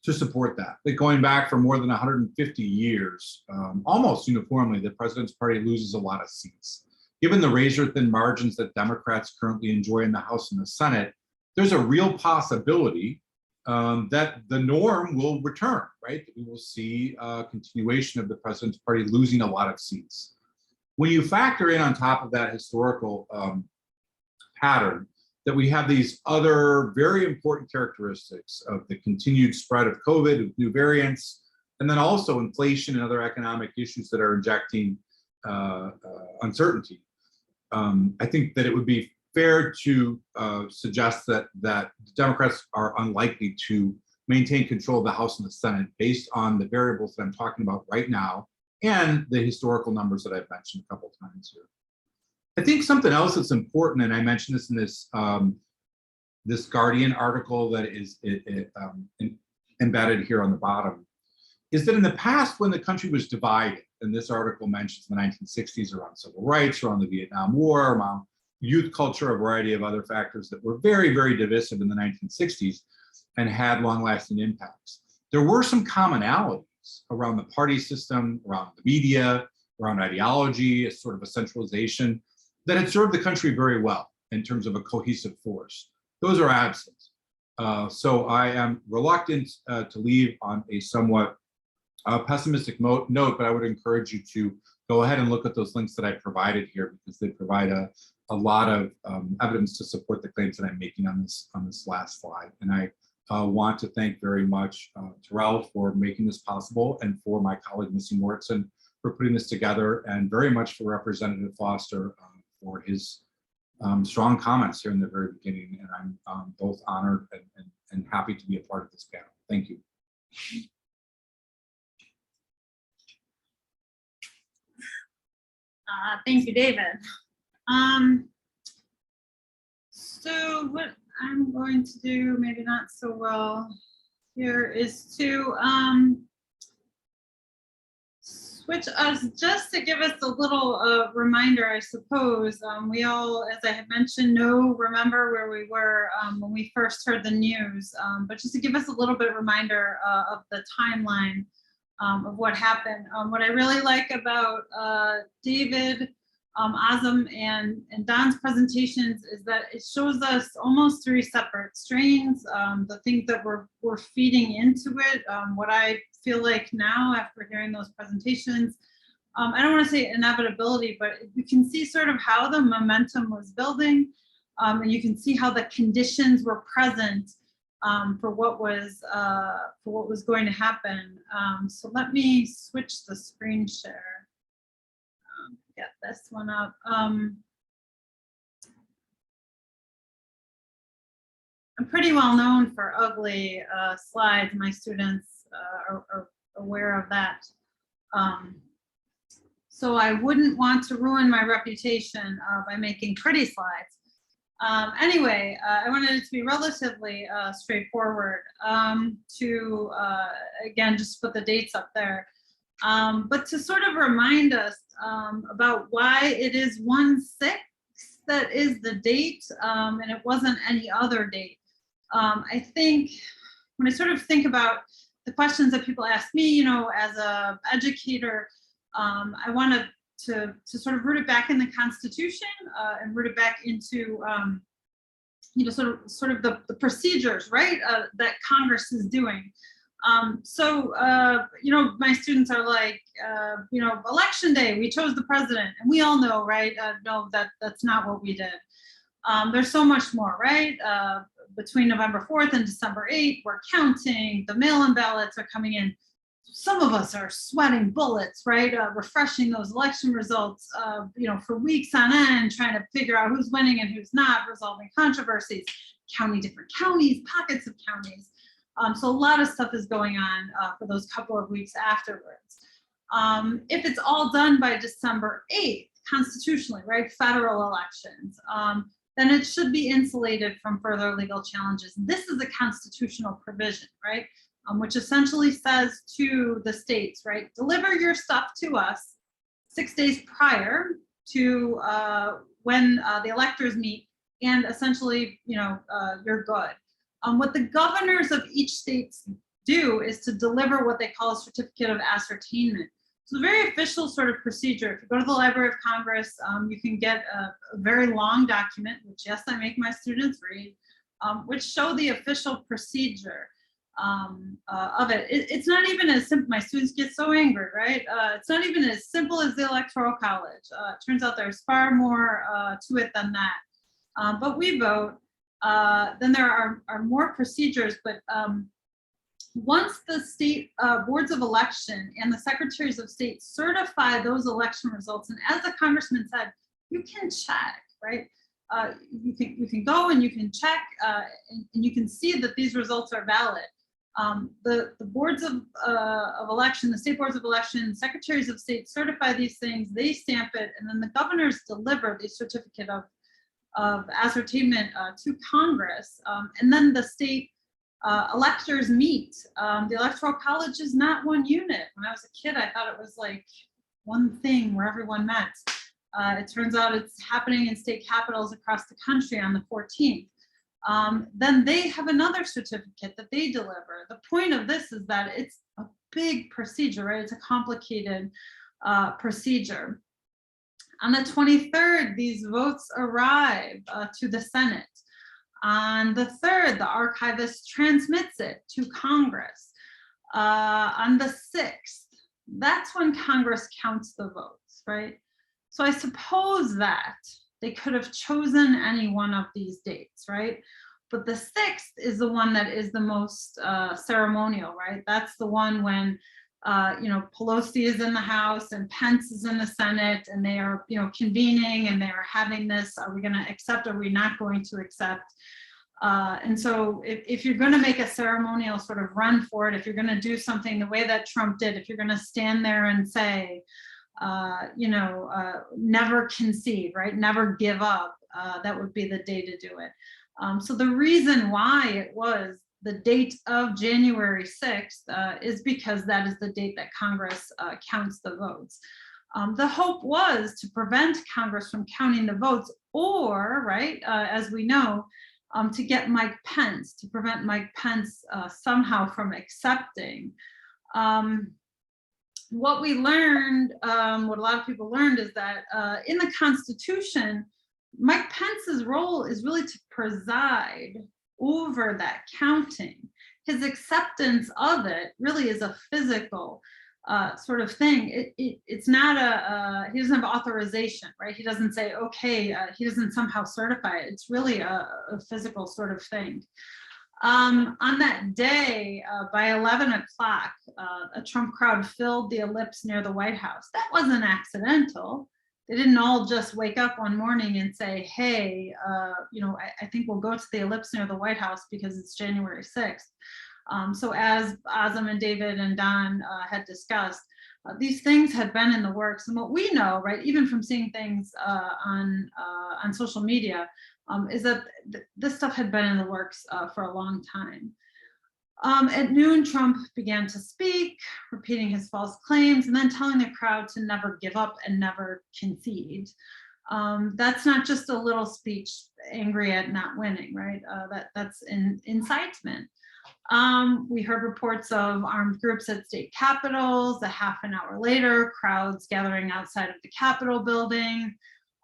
to support that. But going back for more than 150 years, almost uniformly, the president's party loses a lot of seats. Given the razor-thin margins that Democrats currently enjoy in the House and the Senate, there's a real possibility that the norm will return, right? We will see a continuation of the president's party losing a lot of seats. When you factor in on top of that historical pattern, that we have these other very important characteristics of the continued spread of COVID, of new variants, and then also inflation and other economic issues that are injecting uncertainty. I think that it would be fair to suggest that the Democrats are unlikely to maintain control of the House and the Senate based on the variables that I'm talking about right now and the historical numbers that I've mentioned a couple of times here. I think something else that's important, and I mentioned this in this Guardian article that is embedded here on the bottom, is that in the past when the country was divided, and this article mentions the 1960s around civil rights, around the Vietnam War, around youth culture, a variety of other factors that were very, very divisive in the 1960s and had long-lasting impacts. There were some commonalities around the party system, around the media, around ideology, as sort of a centralization that had served the country very well in terms of a cohesive force. Those are absent. So I am reluctant to leave on a somewhat pessimistic note, but I would encourage you to go ahead and look at those links that I provided here, because they provide a lot of evidence to support the claims that I'm making on this last slide. And I want to thank very much Terrell for making this possible, and for my colleague Missy Mortson for putting this together, and very much for Representative Foster for his strong comments here in the very beginning. And I'm both honored and happy to be a part of this panel. Thank you. Thank you, David. So what I'm going to do, maybe not so well here, is to switch us, just to give us a little reminder, I suppose. We all, as I had mentioned, remember where we were when we first heard the news, but just to give us a little bit of reminder of the timeline of what happened. What I really like about David, Azam, and Don's presentations is that it shows us almost three separate strains, the things that we're feeding into it, what I feel like now after hearing those presentations. I don't want to say inevitability, but you can see sort of how the momentum was building, and you can see how the conditions were present for what was going to happen. So let me switch the screen share. Get this one up. I'm pretty well known for ugly slides. My students are aware of that. So I wouldn't want to ruin my reputation by making pretty slides. Anyway, I wanted it to be relatively straightforward to, again, just put the dates up there. But to sort of remind us about why it is 1/6 that is the date, and it wasn't any other date. I think when I sort of think about the questions that people ask me, as a educator, I wanted to sort of root it back in the Constitution and root it back into sort of the procedures, right, that Congress is doing. My students are like, election day, we chose the president, and we all know, right? No, that's not what we did. There's so much more, right? Between November 4th and December 8th, we're counting, the mail-in ballots are coming in. Some of us are sweating bullets, right? Refreshing those election results, for weeks on end, trying to figure out who's winning and who's not, resolving controversies, counting different counties, pockets of counties. So a lot of stuff is going on for those couple of weeks afterwards. If it's all done by December 8th, constitutionally, right, federal elections, then it should be insulated from further legal challenges. This is a constitutional provision, right, which essentially says to the states, right, deliver your stuff to us 6 days prior to when the electors meet, and essentially, you're good. What the governors of each state do is to deliver what they call a certificate of ascertainment. It's a very official sort of procedure. If you go to the Library of Congress, you can get a very long document, which, yes, I make my students read, which show the official procedure of it. It's not even as simple. My students get so angry, right? It's not even as simple as the Electoral College. It turns out there's far more to it than that. But we vote. Then there are more procedures, but once the state boards of election and the secretaries of state certify those election results, and as the congressman said, you can check, right? You can go and you can check, and you can see that these results are valid. The boards of election, the state boards of election, secretaries of state certify these things, they stamp it, and then the governors deliver the certificate of ascertainment to Congress, and then the state electors meet. The Electoral College is not one unit. When I was a kid, I thought it was like one thing where everyone met. It turns out it's happening in state capitals across the country on the 14th. Then they have another certificate that they deliver. The point of this is that it's a big procedure, right? It's a complicated procedure. On the 23rd, these votes arrive to the Senate. On the 3rd, the archivist transmits it to Congress. On the 6th, that's when Congress counts the votes, right? So I suppose that they could have chosen any one of these dates, right? But the 6th is the one that is the most ceremonial, right? That's the one when Pelosi is in the House and Pence is in the Senate, and they are, convening, and they are having this, are we going to accept, are we not going to accept? And so if you're going to make a ceremonial sort of run for it, if you're going to do something the way that Trump did, if you're going to stand there and say, never concede, right? Never give up, that would be the day to do it. So the reason why it was the date of January 6th is because that is the date that Congress counts the votes. The hope was to prevent Congress from counting the votes, or, right, as we know, to get Mike Pence, to prevent Mike Pence somehow from accepting. What we learned, what a lot of people learned, is that in the Constitution, Mike Pence's role is really to preside over that counting. His acceptance of it really is a physical sort of thing. It's not he doesn't have authorization, right? He doesn't say, okay, he doesn't somehow certify it. It's really a physical sort of thing. On that day, by 11 o'clock, a Trump crowd filled the ellipse near the White House. That wasn't accidental. They didn't all just wake up one morning and say, hey, I think we'll go to the ellipse near the White House because it's January 6th. So as Azam and David and Don had discussed, these things had been in the works. And what we know, right, even from seeing things on social media, is that this stuff had been in the works for a long time. At noon, Trump began to speak, repeating his false claims, and then telling the crowd to never give up and never concede. That's not just a little speech angry at not winning, right? That's incitement. We heard reports of armed groups at state capitals. A half an hour later, crowds gathering outside of the Capitol building.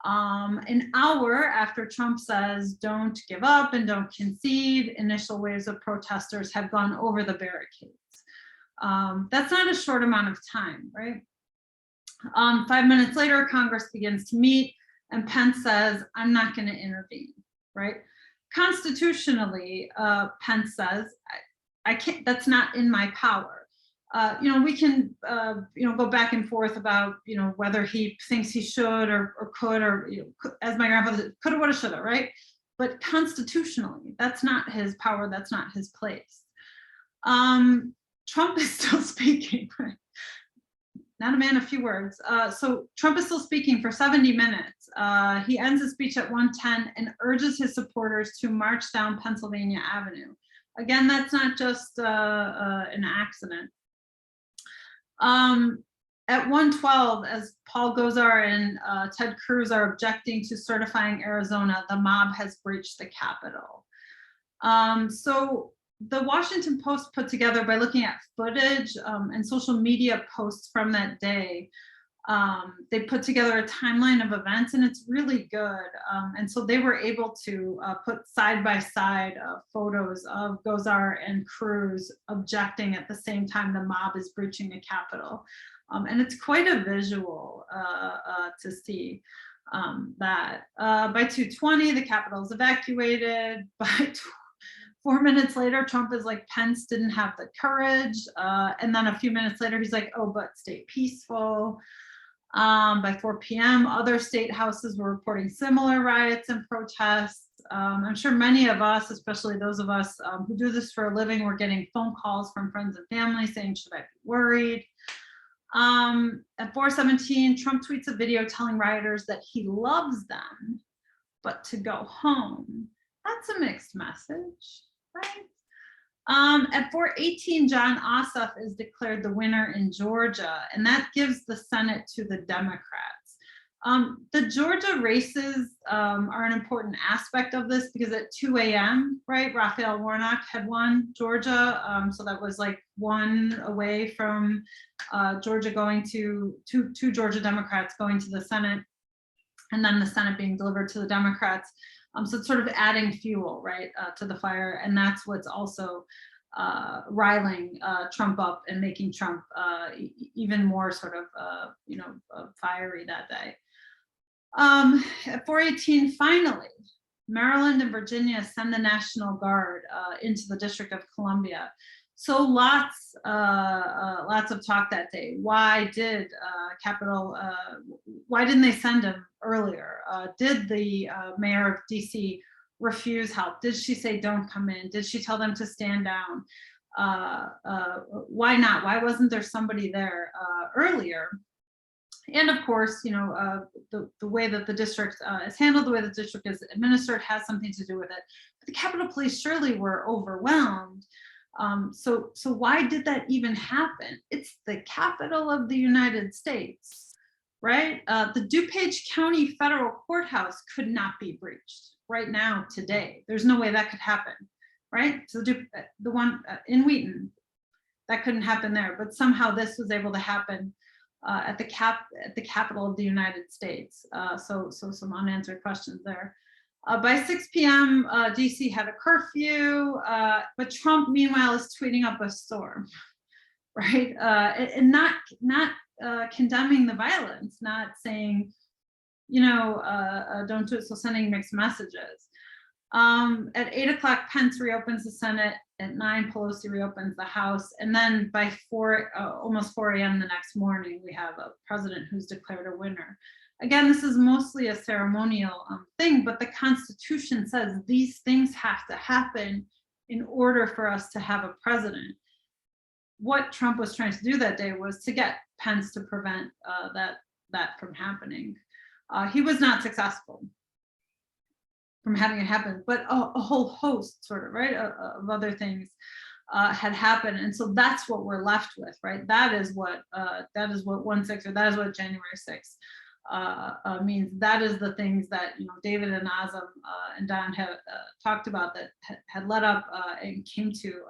An hour after Trump says, don't give up and don't concede, initial waves of protesters have gone over the barricades. That's not a short amount of time, right? 5 minutes later, Congress begins to meet and Pence says, I'm not going to intervene, right? Constitutionally, Pence says, I can't, that's not in my power. We can, go back and forth about, whether he thinks he should or could, or, as my grandfather said, coulda, woulda, shoulda, right? But constitutionally, that's not his power. That's not his place. Trump is still speaking, right? Not a man of few words. So Trump is still speaking for 70 minutes. He ends his speech at 1:10 and urges his supporters to march down Pennsylvania Avenue. Again, that's not just an accident. At 1:12, as Paul Gosar and Ted Cruz are objecting to certifying Arizona, the mob has breached the Capitol. So the Washington Post put together, by looking at footage and social media posts from that day, they put together a timeline of events, and it's really good. And so they were able to put side by side photos of Gosar and Cruz objecting at the same time the mob is breaching the Capitol. And it's quite a visual to see that. By 2:20, the Capitol is evacuated. By 4 minutes later, Trump is like, Pence didn't have the courage. And then a few minutes later, he's like, oh, but stay peaceful. By 4 p.m., other state houses were reporting similar riots and protests. I'm sure many of us, especially those of us who do this for a living, were getting phone calls from friends and family saying, should I be worried? At 4:17, Trump tweets a video telling rioters that he loves them, but to go home. That's a mixed message, right? At 4:18, John Ossoff is declared the winner in Georgia, and that gives the Senate to the Democrats. The Georgia races are an important aspect of this because at 2 a.m., right, Raphael Warnock had won Georgia. So that was like one away from Georgia going to two Georgia Democrats going to the Senate, and then the Senate being delivered to the Democrats. So it's sort of adding fuel, right, to the fire. And that's what's also riling Trump up and making Trump even more sort of, fiery that day. At 4:18, finally, Maryland and Virginia send the National Guard into the District of Columbia. So lots of talk that day. Why did why didn't they send him earlier? Did the mayor of DC refuse help? Did she say don't come in? Did she tell them to stand down? Why not? Why wasn't there somebody there earlier? And of course, the way that the district is handled, the way the district is administered has something to do with it. But the Capitol Police surely were overwhelmed. So why did that even happen? It's the capital of the United States, right? The DuPage County Federal Courthouse could not be breached right now, today. There's no way that could happen, right? So the one in Wheaton, that couldn't happen there, but somehow this was able to happen at the capital of the United States. So some unanswered questions there. By 6 p.m., DC had a curfew, but Trump, meanwhile, is tweeting up a storm, right? And not condemning the violence, not saying, don't do it, so sending mixed messages. At 8 o'clock, Pence reopens the Senate. At 9, Pelosi reopens the House. And then by almost 4 a.m. the next morning, we have a president who's declared a winner. Again, this is mostly a ceremonial thing, but the Constitution says these things have to happen in order for us to have a president. What Trump was trying to do that day was to get Pence to prevent that from happening. He was not successful from having it happen, but a whole host, sort of, right, of other things had happened, and so that's what we're left with, right? That is what 1/6, or that is what January 6th means. That is the things that David and Azam and Don have talked about that had led up and came to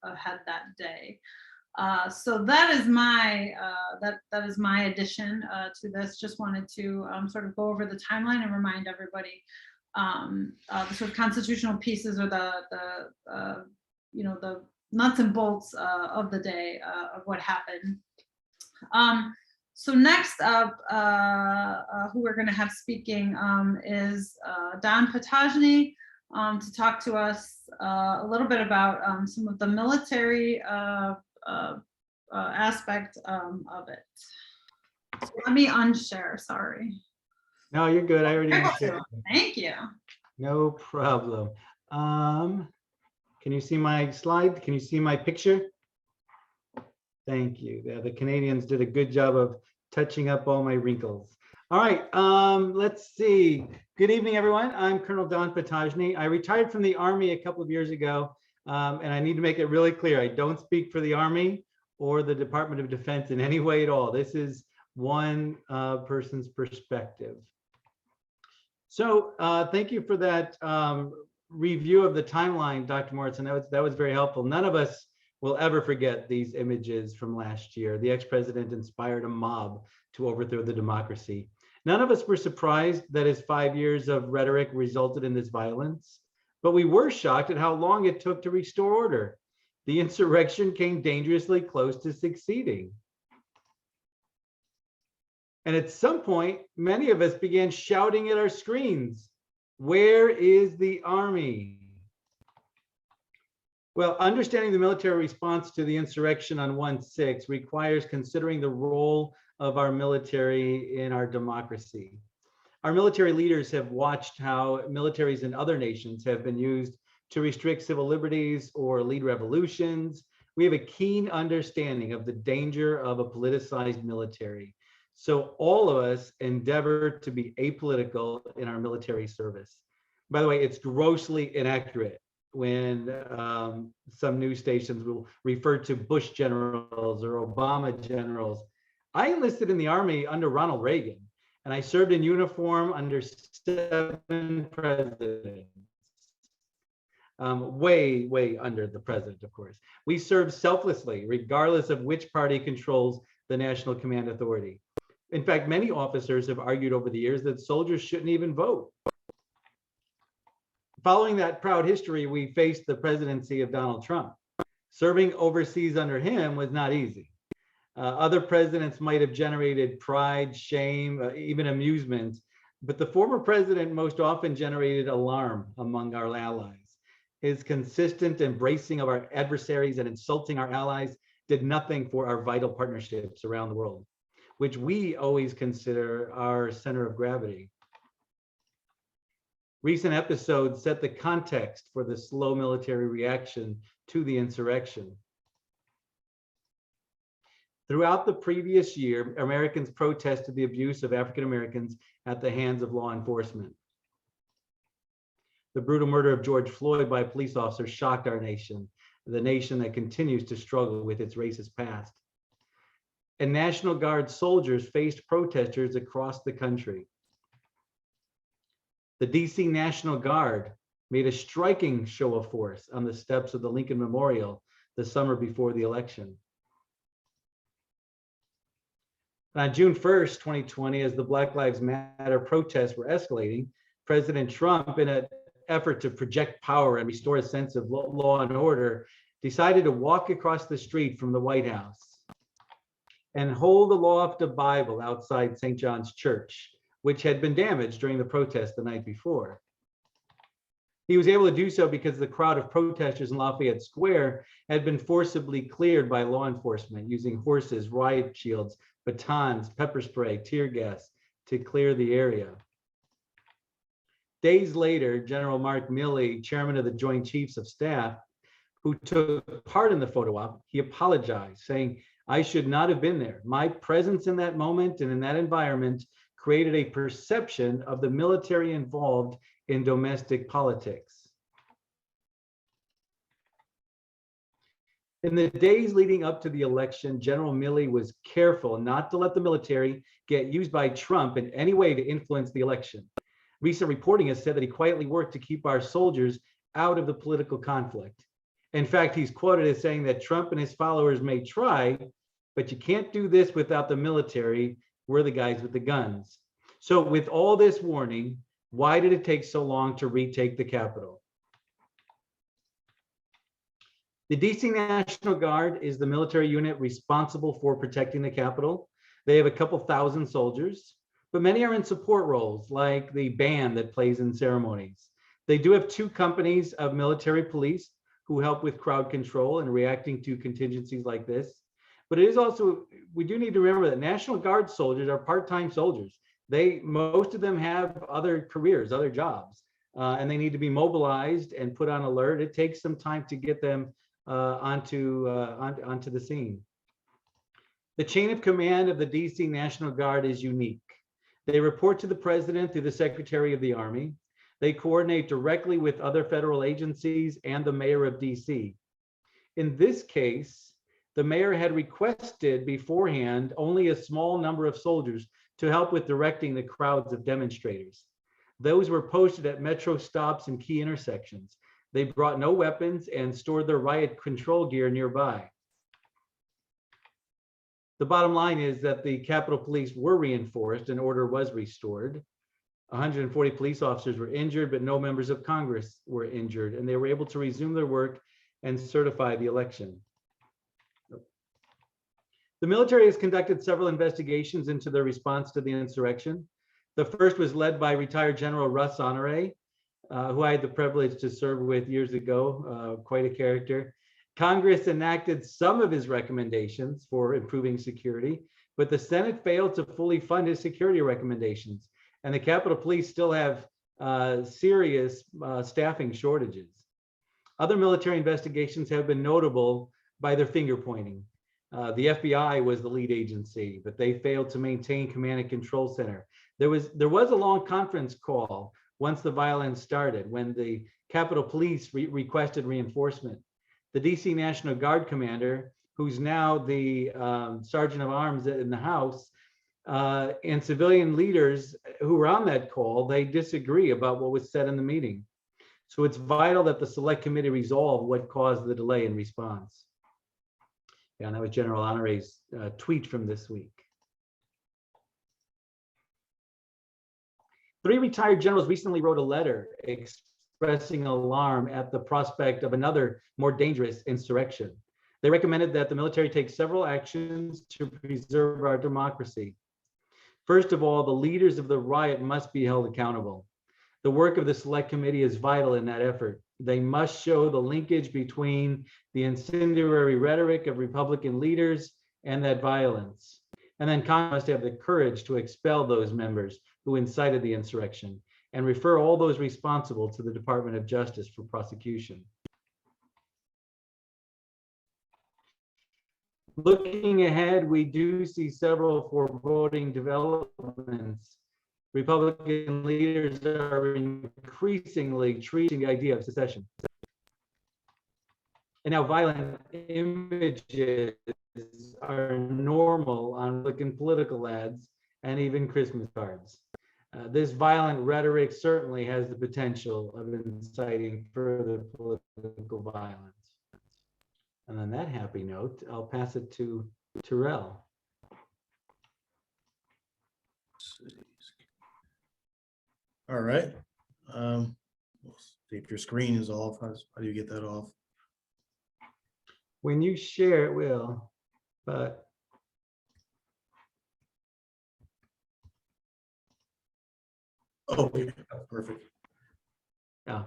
a head that day. So that is my that is my addition to this. Just wanted to sort of go over the timeline and remind everybody the sort of constitutional pieces or the you know, the nuts and bolts of the day of what happened. So next up, who we're going to have speaking is Don Potajny to talk to us a little bit about some of the military aspect of it. So let me unshare, sorry. No, you're good. I already understand. Thank you. No problem. Can you see my slide? Can you see my picture? Thank you. The Canadians did a good job of touching up all my wrinkles. All right, let's see. Good evening, everyone. I'm Colonel Don Potajny. I retired from the Army a couple of years ago, and I need to make it really clear. I don't speak for the Army or the Department of Defense in any way at all. This is one person's perspective. So thank you for that review of the timeline, Dr. Morrison. That was very helpful. None of us will ever forget these images from last year. The ex-president inspired a mob to overthrow the democracy. None of us were surprised that his 5 years of rhetoric resulted in this violence, but we were shocked at how long it took to restore order. The insurrection came dangerously close to succeeding. And at some point, many of us began shouting at our screens, "Where is the Army?" Well, understanding the military response to the insurrection on 1/6 requires considering the role of our military in our democracy. Our military leaders have watched how militaries in other nations have been used to restrict civil liberties or lead revolutions. We have a keen understanding of the danger of a politicized military. So all of us endeavor to be apolitical in our military service. By the way, it's grossly inaccurate when some news stations will refer to Bush generals or Obama generals. I enlisted in the Army under Ronald Reagan, and I served in uniform under 7 presidents. Way under the president, of course. We serve selflessly, regardless of which party controls the national command authority. In fact, many officers have argued over the years that soldiers shouldn't even vote. Following that proud history, we faced the presidency of Donald Trump. Serving overseas under him was not easy. Other presidents might have generated pride, shame, even amusement, but the former president most often generated alarm among our allies. His consistent embracing of our adversaries and insulting our allies did nothing for our vital partnerships around the world, which we always consider our center of gravity. Recent episodes set the context for the slow military reaction to the insurrection. Throughout the previous year, Americans protested the abuse of African Americans at the hands of law enforcement. The brutal murder of George Floyd by a police officer shocked our nation, the nation that continues to struggle with its racist past. And National Guard soldiers faced protesters across the country. The DC National Guard made a striking show of force on the steps of the Lincoln Memorial the summer before the election. On June 1st, 2020, as the Black Lives Matter protests were escalating, President Trump, in an effort to project power and restore a sense of law and order, decided to walk across the street from the White House and hold aloft a Bible outside St. John's Church, which had been damaged during the protest the night before. He was able to do so because the crowd of protesters in Lafayette Square had been forcibly cleared by law enforcement using horses, riot shields, batons, pepper spray, tear gas to clear the area. Days later, General Mark Milley, chairman of the Joint Chiefs of Staff, who took part in the photo op, he apologized, saying, "I should not have been there. My presence in that moment and in that environment created a perception of the military involved in domestic politics." In the days leading up to the election, General Milley was careful not to let the military get used by Trump in any way to influence the election. Recent reporting has said that he quietly worked to keep our soldiers out of the political conflict. In fact, he's quoted as saying that Trump and his followers may try, but you can't do this without the military. We're the guys with the guns. So with all this warning, why did it take so long to retake the Capitol? The DC National Guard is the military unit responsible for protecting the Capitol. They have a couple thousand soldiers, but many are in support roles, like the band that plays in ceremonies. They do have 2 companies of military police who help with crowd control and reacting to contingencies like this. But it is also, we do need to remember that National Guard soldiers are part-time soldiers. Most of them have other careers, other jobs, and they need to be mobilized and put on alert. It takes some time to get them onto the scene. The chain of command of the DC National Guard is unique. They report to the president through the Secretary of the Army. They coordinate directly with other federal agencies and the mayor of DC. In this case, the mayor had requested beforehand only a small number of soldiers to help with directing the crowds of demonstrators. Those were posted at metro stops and key intersections. They brought no weapons and stored their riot control gear nearby. The bottom line is that the Capitol Police were reinforced and order was restored. 140 police officers were injured, but no members of Congress were injured, and they were able to resume their work and certify the election. The military has conducted several investigations into their response to the insurrection. The first was led by retired General Russ Honore, who I had the privilege to serve with years ago, quite a character. Congress enacted some of his recommendations for improving security, but the Senate failed to fully fund his security recommendations. And the Capitol Police still have serious staffing shortages. Other military investigations have been notable by their finger pointing. The FBI was the lead agency, but they failed to maintain command and control center. There was a long conference call once the violence started, when the Capitol Police requested reinforcement. The DC National Guard commander, who's now the Sergeant of Arms in the House, and civilian leaders who were on that call, they disagree about what was said in the meeting. So it's vital that the Select Committee resolve what caused the delay in response. Yeah, and that was General Honore's tweet from this week. 3 retired generals recently wrote a letter expressing alarm at the prospect of another more dangerous insurrection. They recommended that the military take several actions to preserve our democracy. First of all, the leaders of the riot must be held accountable. The work of the Select Committee is vital in that effort. They must show the linkage between the incendiary rhetoric of Republican leaders and that violence. And then Congress must have the courage to expel those members who incited the insurrection and refer all those responsible to the Department of Justice for prosecution. Looking ahead, we do see several foreboding developments. Republican leaders are increasingly treating the idea of secession. And now violent images are normal on Republican political ads and even Christmas cards. This violent rhetoric certainly has the potential of inciting further political violence. And on that happy note, I'll pass it to Terrell. All right. We'll see if your screen is off. How do you get that off? When you share, it will, but. Oh, yeah, perfect. Yeah.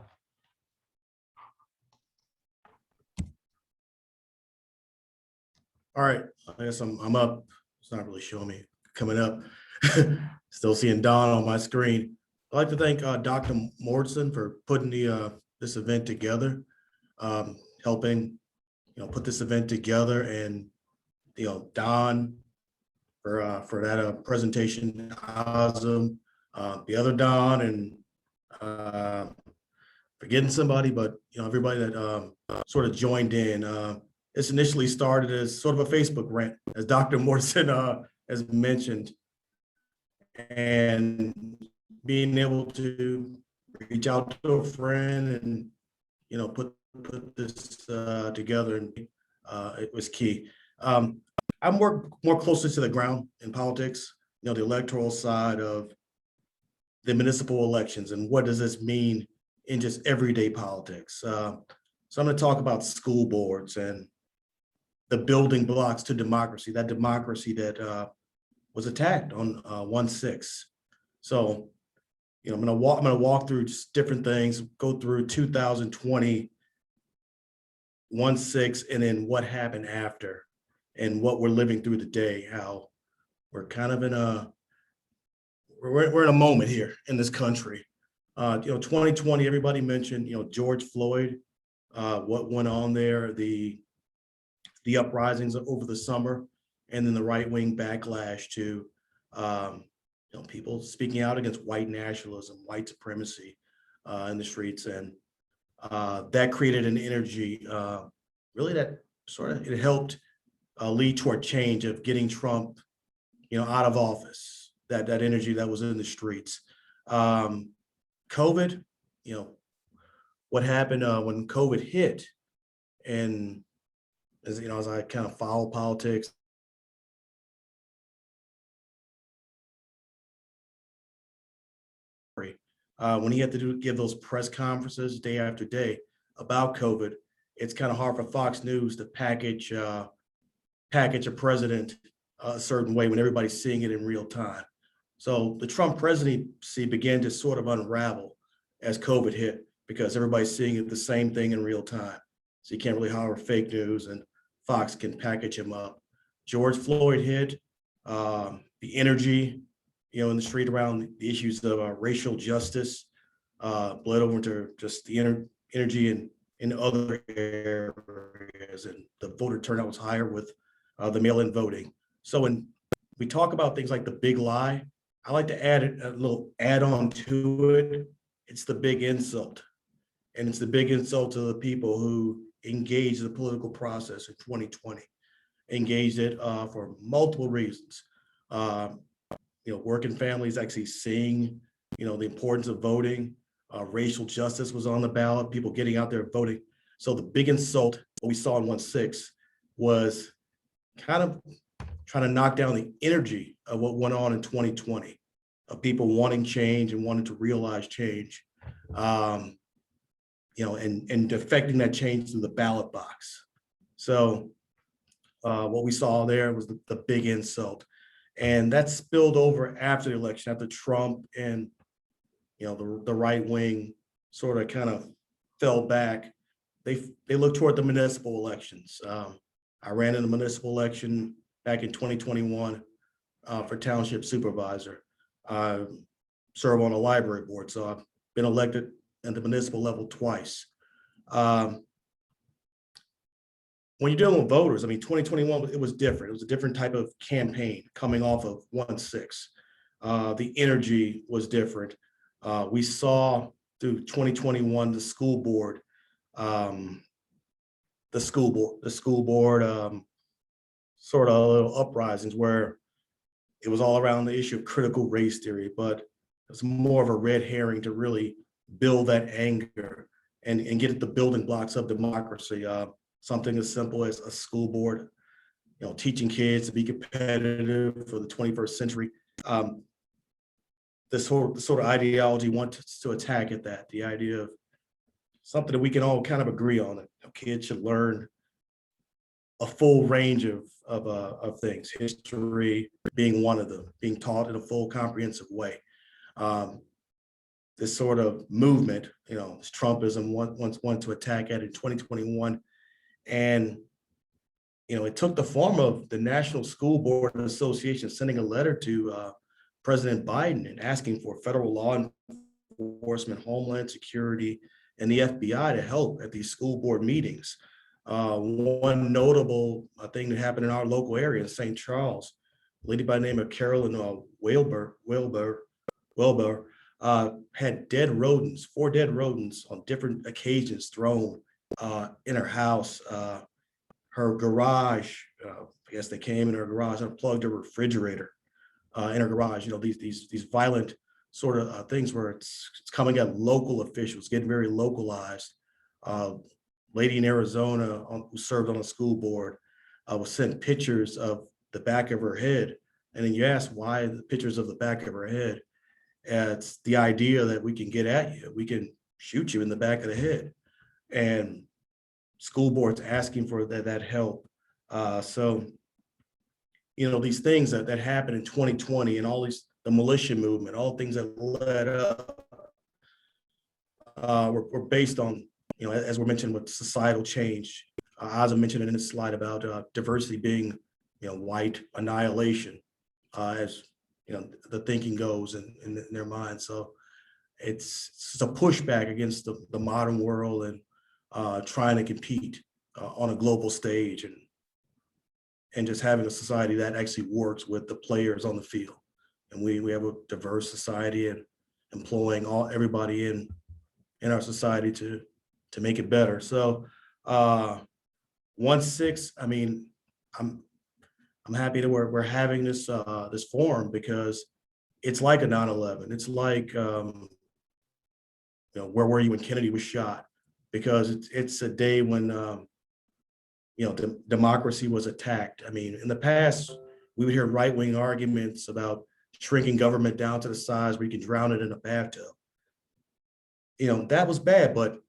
All right. I guess I'm up. It's not really showing me coming up. Still seeing Don on my screen. I'd like to thank Dr. Morrison for putting this event together, helping put this event together, and Don for that presentation, awesome. The other Don, and forgetting somebody, but everybody that sort of joined in. This initially started as sort of a Facebook rant, as Dr. Morrison has mentioned, and being able to reach out to a friend and put put this together, and it was key. I'm more closely to the ground in politics, the electoral side of the municipal elections and what does this mean in just everyday politics. So I'm going to talk about school boards and the building blocks to democracy, that democracy that was attacked on 1/6. So, I'm going to walk through just different things, go through 2020, 1/6, and then what happened after, and what we're living through today. How we're kind of in we're in a moment here in this country. 2020, everybody mentioned, George Floyd, what went on there, the uprisings over the summer, and then the right-wing backlash to people speaking out against white nationalism, white supremacy in the streets. And that created an energy, really, that it helped lead toward change of getting Trump, out of office, that energy that was in the streets. COVID, what happened when COVID hit, and as I kind of follow politics, when he had to give those press conferences day after day about COVID, it's kind of hard for Fox News to package a president a certain way when everybody's seeing it in real time. So the Trump presidency began to sort of unravel as COVID hit, because everybody's seeing it the same thing in real time. So you can't really holler fake news, and Fox can package him up. George Floyd hit, the energy, in the street around the issues of racial justice, bled over into just the energy in other areas, and the voter turnout was higher with the mail-in voting. So when we talk about things like the big lie, I like to add a little add-on to it. It's the big insult. And it's the big insult to the people who engaged the political process in 2020, engaged it for multiple reasons. Working families actually seeing, the importance of voting. Racial justice was on the ballot, people getting out there voting. So the big insult, what we saw in 1/6, was kind of trying to knock down the energy of what went on in 2020, of people wanting change and wanting to realize change, and affecting that change through the ballot box. So what we saw there was the big insult. And that spilled over after the election, after Trump and, the right wing sort of kind of fell back. They looked toward the municipal elections. I ran in the municipal election back in 2021 for township supervisor. I serve on a library board, so I've been elected at the municipal level twice. When you're dealing with voters, 2021, it was different. It was a different type of campaign coming off of 1/6. The energy was different. We saw through 2021, the school board, sort of little uprisings where it was all around the issue of critical race theory, but it's more of a red herring to really build that anger and get at the building blocks of democracy. Something as simple as a school board, teaching kids to be competitive for the 21st century. This sort of ideology wants to attack at that, the idea of something that we can all kind of agree on, that kids should learn a full range of things, history being one of them, being taught in a full comprehensive way. This sort of movement, this Trumpism wants to attack at in 2021. And, it took the form of the National School Board Association sending a letter to President Biden and asking for federal law enforcement, Homeland Security, and the FBI to help at these school board meetings. One notable thing that happened in our local area in St. Charles, a lady by the name of Carolyn Welber, had four dead rodents on different occasions thrown in her house. Her garage, I guess they came in her garage and unplugged her refrigerator in her garage. These violent sort of things where it's coming at local officials, getting very localized. lady in Arizona who served on a school board was sent pictures of the back of her head. And then you ask why the pictures of the back of her head. It's the idea that we can get at you. We can shoot you in the back of the head. And school boards asking for that help. So, you know, these things that happened in 2020 and all these, the militia movement, all things that led up were based on, you know, as we mentioned with societal change. As I mentioned in this slide about diversity being, you know, white annihilation, as you know, the thinking goes in their mind. So it's a pushback against the modern world and trying to compete on a global stage and just having a society that actually works with the players on the field. And we have a diverse society and employing everybody in our society to make it better. So 1-6, I mean, I'm happy that we're having this this forum because it's like a 9/11. It's like you know, where were you when Kennedy was shot? Because it's a day when you know, democracy was attacked. I mean, in the past, we would hear right-wing arguments about shrinking government down to the size where you can drown it in a bathtub. You know, that was bad, but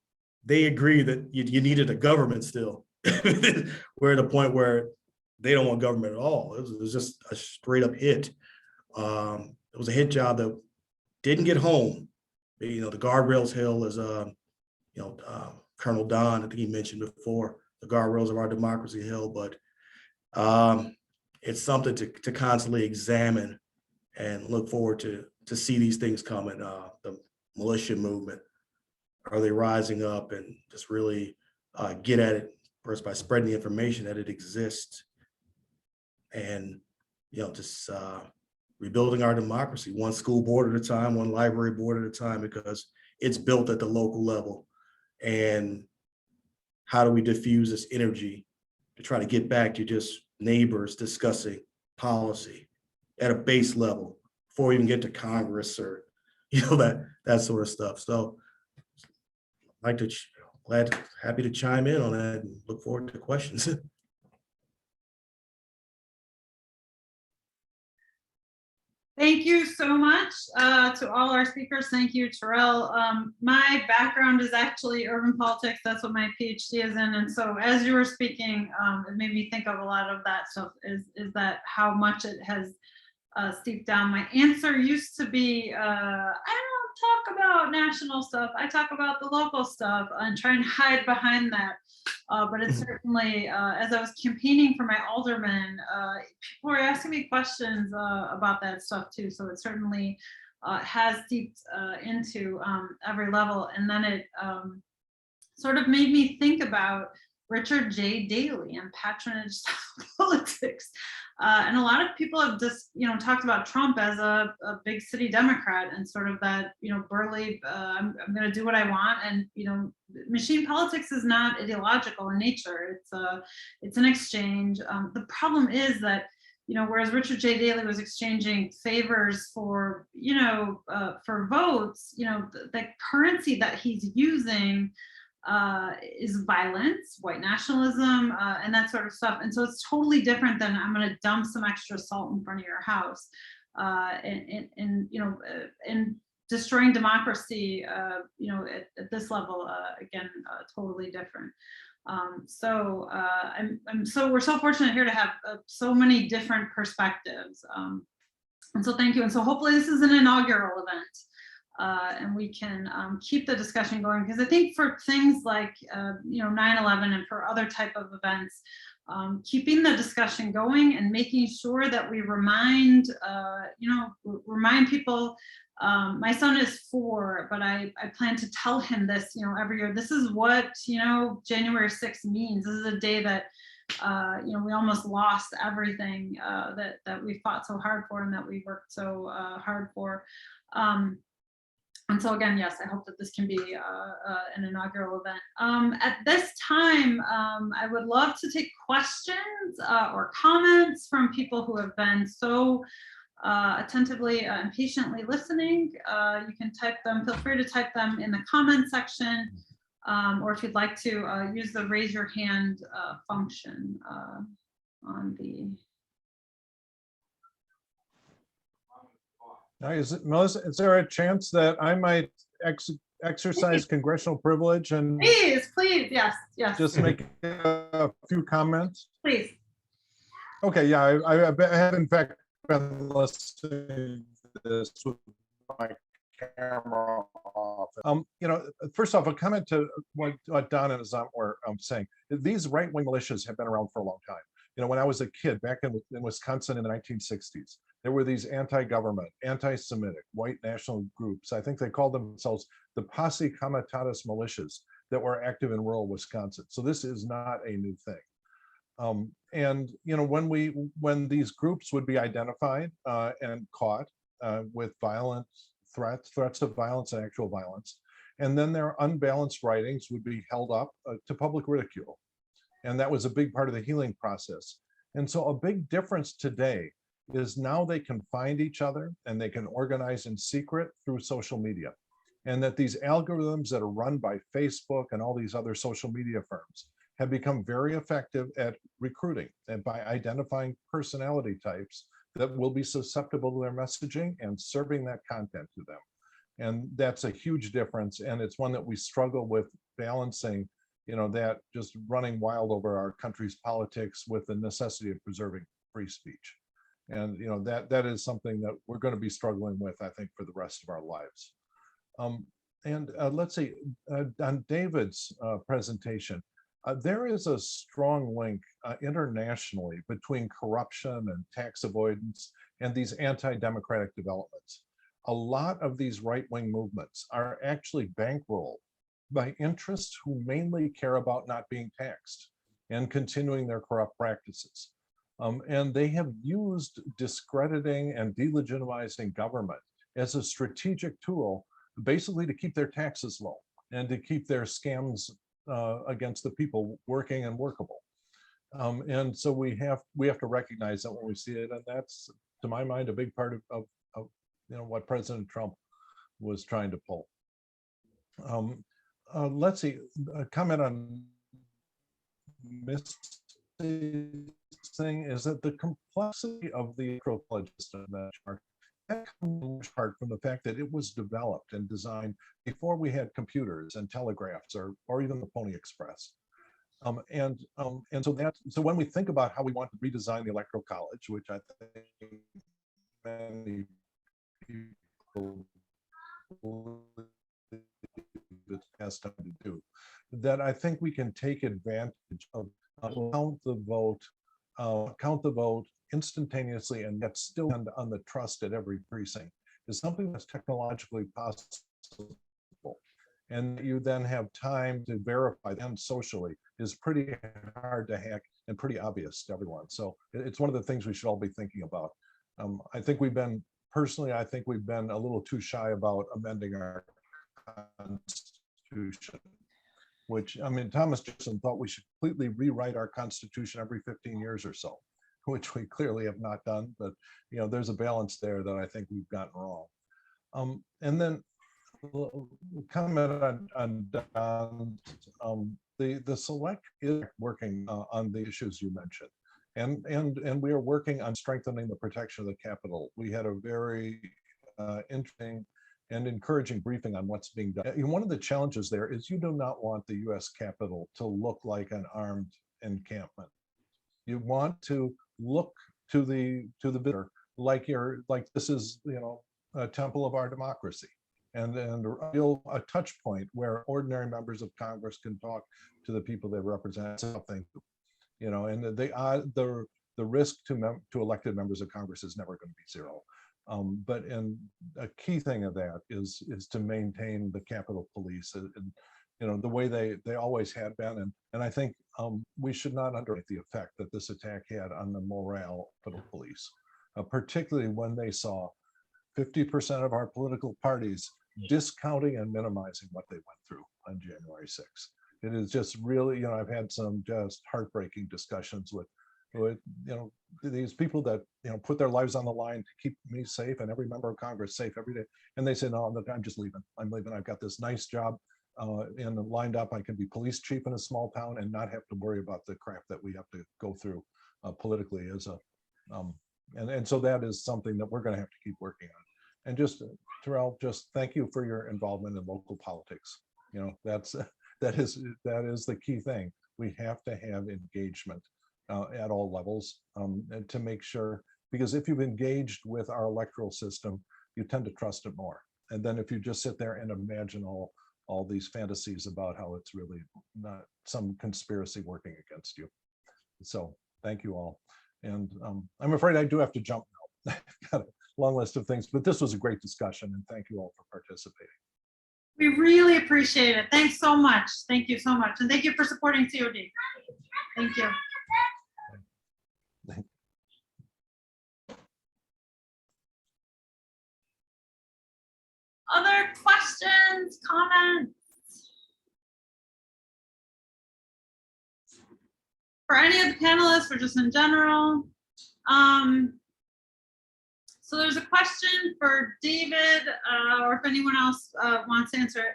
they agree that you needed a government still. We're at a point where they don't want government at all. It was just a straight up hit. It was a hit job that didn't get home. You know, the guardrails hill is, you know, Colonel Don, I think he mentioned before, the guardrails of our democracy hill, but it's something to constantly examine and look forward to see these things coming. The militia movement, are they rising up and just really get at it first by spreading the information that it exists and, you know, just rebuilding our democracy, one school board at a time, one library board at a time, because it's built at the local level. And how do we diffuse this energy to try to get back to just neighbors discussing policy at a base level before we even get to Congress or, you know, that sort of stuff. So I'd like to, happy to chime in on that and look forward to questions. Thank you so much to all our speakers. Thank you, Terrell. My background is actually urban politics. That's what my PhD is in. And so as you were speaking, it made me think of a lot of that stuff is that how much it has seeped down. My answer used to be, I don't talk about national stuff. I talk about the local stuff and try and hide behind that. But it's certainly, as I was campaigning for my alderman, people were asking me questions about that stuff too. So it certainly has seeped into every level. And then it sort of made me think about Richard J. Daley and patronage politics. And a lot of people have just, you know, talked about Trump as a big city Democrat and sort of that, you know, burly, I'm going to do what I want. And, you know, machine politics is not ideological in nature. It's an exchange. The problem is that, you know, whereas Richard J. Daley was exchanging favors for, you know, for votes, you know, the currency that he's using is violence, white nationalism, and that sort of stuff. And so it's totally different than I'm going to dump some extra salt in front of your house, and you know, and destroying democracy, you know, at this level, again, totally different. So we're so fortunate here to have so many different perspectives. And so thank you. And so hopefully this is an inaugural event. And we can keep the discussion going, because I think for things like you know, 9/11 and for other type of events, keeping the discussion going and making sure that we remind you know, remind people. My son is 4, but I plan to tell him this, you know, every year. This is what, you know, January 6th means. This is a day that you know, we almost lost everything that we fought so hard for and that we worked so hard for. And so again, yes, I hope that this can be an inaugural event. At this time, I would love to take questions or comments from people who have been so attentively and patiently listening. You can type them, feel free to type them in the comment section. or if you'd like to use the raise your hand function on the. Now, Melissa, is there a chance that I might exercise congressional privilege and Please, please, yes, yes, just make a few comments? please. Okay, yeah, I have in fact been listening to this with my camera off. You know, first off, a comment to what Don and Azam were saying. These right-wing militias have been around for a long time. You know, when I was a kid back in Wisconsin in the 1960s, there were these anti-government, anti-Semitic, white national groups. I think they called themselves the Posse Comitatus militias that were active in rural Wisconsin. So this is not a new thing. And you know, when these groups would be identified and caught with violent threats of violence and actual violence, and then their unbalanced writings would be held up to public ridicule. And that was a big part of the healing process. And so a big difference today is now they can find each other and they can organize in secret through social media. And that these algorithms that are run by Facebook and all these other social media firms have become very effective at recruiting and by identifying personality types that will be susceptible to their messaging and serving that content to them. And that's a huge difference. And it's one that we struggle with balancing, you know, that just running wild over our country's politics with the necessity of preserving free speech. And, you know, that is something that we're going to be struggling with, I think, for the rest of our lives. Let's see, on David's presentation, there is a strong link internationally between corruption and tax avoidance and these anti-democratic developments. A lot of these right-wing movements are actually bankrolled by interests who mainly care about not being taxed and continuing their corrupt practices. And they have used discrediting and delegitimizing government as a strategic tool, basically to keep their taxes low and to keep their scams against the people working and workable. And so we have to recognize that when we see it, and that's, to my mind, a big part of you know, what President Trump was trying to pull. Let's see, a comment on thing is that the complexity of the electoral system that comes part from the fact that it was developed and designed before we had computers and telegraphs or even the Pony Express. So when we think about how we want to redesign the Electoral College, which I think many people it's past time to do, that I think we can take advantage of count the vote instantaneously and yet still end on the trust at every precinct is something that's technologically possible. And you then have time to verify and socially is pretty hard to hack and pretty obvious to everyone. So it's one of the things we should all be thinking about. I think personally, I think we've been a little too shy about amending our Constitution, which, I mean, Thomas Jefferson thought we should completely rewrite our Constitution every 15 years or so, which we clearly have not done, but, you know, there's a balance there that I think we've gotten wrong. And then comment on the select is working on the issues you mentioned. And we are working on strengthening the protection of the Capitol. We had a very interesting and encouraging briefing on what's being done. And one of the challenges there is you do not want the US Capitol to look like an armed encampment. You want to look to the visitor like this is, you know, a temple of our democracy and a touch point where ordinary members of Congress can talk to the people they represent. Something, you know, and the risk to elected members of Congress is never going to be zero. But a key thing of that is to maintain the Capitol Police, and you know, the way they always had been, and I think we should not underrate the effect that this attack had on the morale of the police, particularly when they saw 50% of our political parties discounting and minimizing what they went through on January 6th. It is just really, you know, I've had some just heartbreaking discussions with you know, these people that, you know, put their lives on the line to keep me safe and every member of Congress safe every day. And they say, no, look, I'm just leaving. I'm leaving. I've got this nice job. and lined up. I can be police chief in a small town and not have to worry about the crap that we have to go through politically as a, and so that is something that we're going to have to keep working on. And just Terrell, just thank you for your involvement in local politics. You know, that is the key thing. We have to have engagement at all levels, and to make sure, because if you've engaged with our electoral system, you tend to trust it more. And then if you just sit there and imagine all these fantasies about how it's really not some conspiracy working against you. So thank you all. And I'm afraid I do have to jump now. I've got a long list of things, but this was a great discussion, and thank you all for participating. We really appreciate it. Thanks so much. Thank you so much. And thank you for supporting COD. Thank you. Other questions, comments? For any of the panelists or just in general? So there's a question for David, or if anyone else wants to answer it.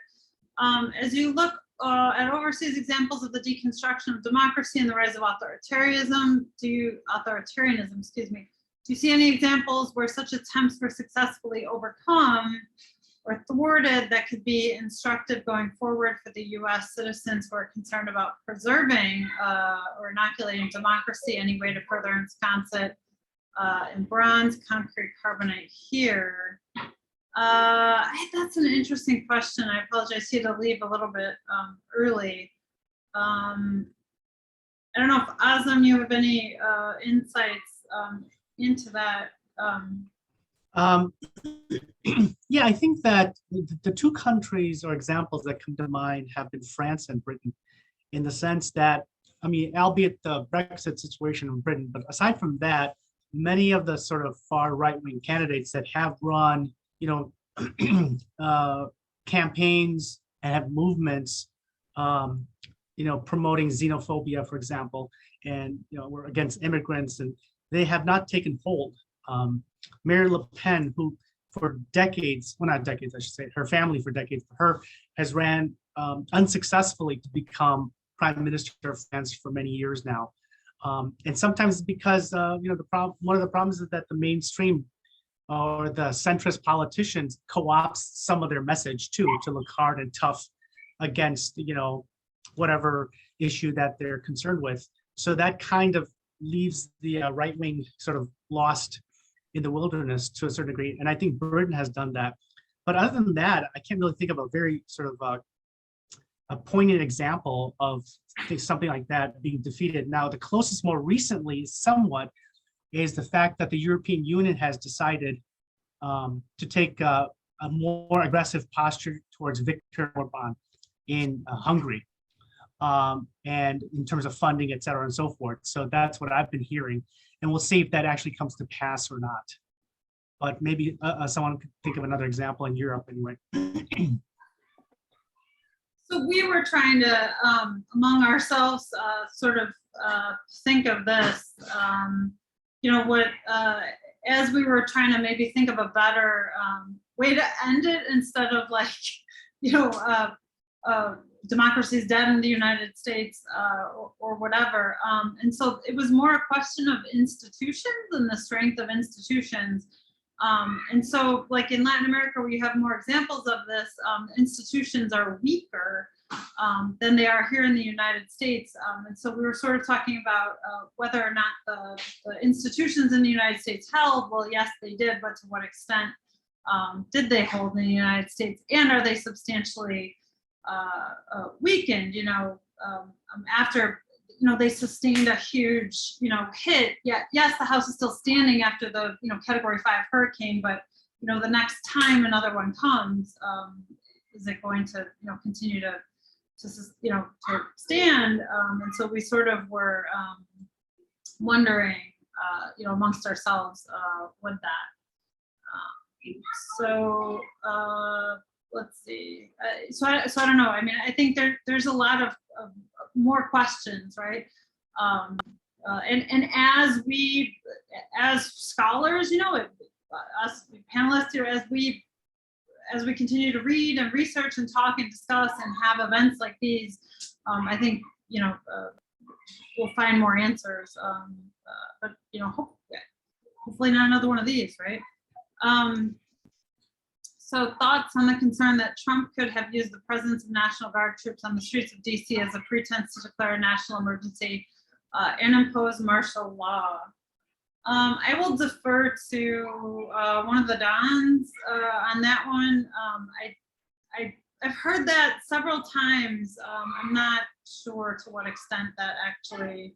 As you look at overseas examples of the deconstruction of democracy and the rise of authoritarianism, excuse me, do you see any examples where such attempts were successfully overcome or thwarted that could be instructive going forward for the US citizens who are concerned about preserving or inoculating democracy? Any way to further ensconce it in bronze, concrete, carbonate here? That's an interesting question. I apologize, I had to leave a little bit early. I don't know if Azam, you have any insights into that. Yeah, I think that the two countries or examples that come to mind have been France and Britain, in the sense that, I mean, albeit the Brexit situation in Britain, but aside from that, many of the sort of far right-wing candidates that have run, you know, campaigns and have movements, you know, promoting xenophobia, for example, and, you know, we're against immigrants, and they have not taken hold. Marine Le Pen, who for decades, well, not decades, I should say, her family for decades, for her has ran unsuccessfully to become prime minister of France for many years now. And sometimes because, you know, one of the problems is that the mainstream or the centrist politicians co-opt some of their message too, to look hard and tough against, you know, whatever issue that they're concerned with. So that kind of leaves the right wing sort of lost in the wilderness to a certain degree. And I think Britain has done that. But other than that, I can't really think of a very sort of a poignant example of something like that being defeated. Now, the closest more recently, somewhat, is the fact that the European Union has decided to take a more aggressive posture towards Viktor Orban in Hungary, and in terms of funding, et cetera, and so forth. So that's what I've been hearing. And we'll see if that actually comes to pass or not. But maybe someone could think of another example in Europe anyway. So we were trying to, among ourselves, sort of think of this, you know, what, as we were trying to maybe think of a better way to end it, instead of like, you know, democracy is dead in the United States, or whatever. And so it was more a question of institutions and the strength of institutions. And so like in Latin America, where you have more examples of this, institutions are weaker than they are here in the United States. And so we were sort of talking about whether or not the institutions in the United States held. Well, yes, they did, but to what extent did they hold in the United States? And are they substantially weakened, you know, after, you know, they sustained a huge, you know, hit. Yeah, yes, the house is still standing after the, you know, Category 5 hurricane, but, you know, the next time another one comes, is it going to, you know, continue to you know, to stand? And so we sort of were wondering, you know, amongst ourselves, with that. So let's see. So I don't know. I mean, I think there's a lot of more questions, right? And as we, as scholars, you know, us panelists here, as we continue to read and research and talk and discuss and have events like these, I think, we'll find more answers. But, hopefully not another one of these, right? So thoughts on the concern that Trump could have used the presence of National Guard troops on the streets of DC as a pretense to declare a national emergency and impose martial law. I will defer to one of the Dons on that one. I've heard that several times. I'm not sure to what extent that actually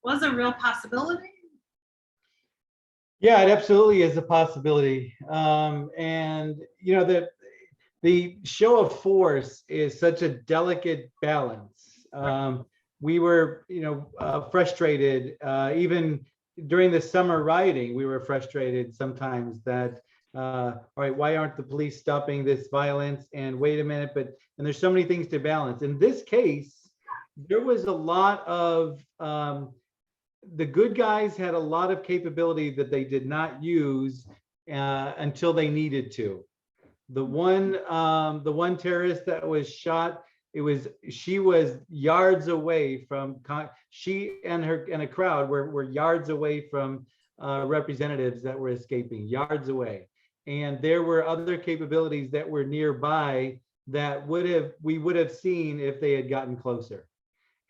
was a real possibility. Yeah, it absolutely is a possibility. And the show of force is such a delicate balance. We were, frustrated, even during the summer rioting, we were frustrated sometimes that, all right, why aren't the police stopping this violence? And wait a minute, and there's so many things to balance. In this case, there was a lot of, the good guys had a lot of capability that they did not use until they needed to. The one terrorist that was shot, she was yards away from, she and a crowd were yards away from representatives that were escaping, yards away. And there were other capabilities that were nearby that we would have seen if they had gotten closer.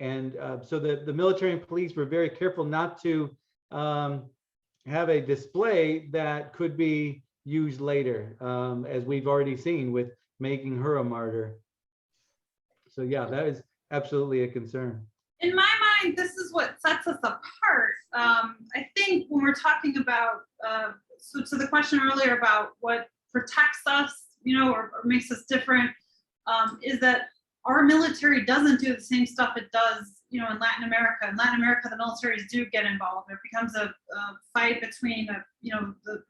And so the military and police were very careful not to have a display that could be used later, as we've already seen with making her a martyr. So yeah, that is absolutely a concern. In my mind, this is what sets us apart. I think when we're talking about, so to the question earlier about what protects us, or makes us different, is that our military doesn't do the same stuff it does, in Latin America. In Latin America, the militaries do get involved. It becomes a fight between, the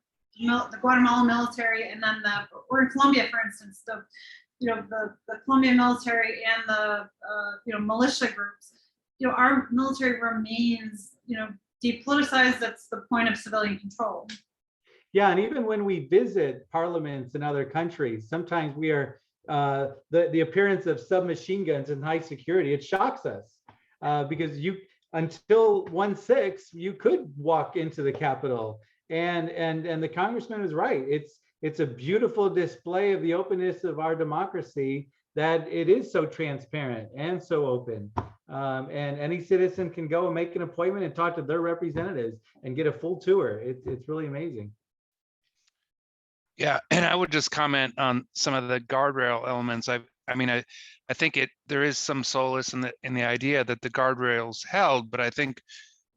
Guatemalan military and then or in Colombia, for instance, the Colombian military and the, militia groups. Our military remains, depoliticized. That's the point of civilian control. Yeah, and even when we visit parliaments in other countries, sometimes we are, the appearance of submachine guns in high security, it shocks us because until 1/6, you could walk into the Capitol, and the congressman is right. It's a beautiful display of the openness of our democracy that it is so transparent and so open. And any citizen can go and make an appointment and talk to their representatives and get a full tour. It's really amazing. Yeah, and I would just comment on some of the guardrail elements. I think there is some solace in the idea that the guardrails held, but I think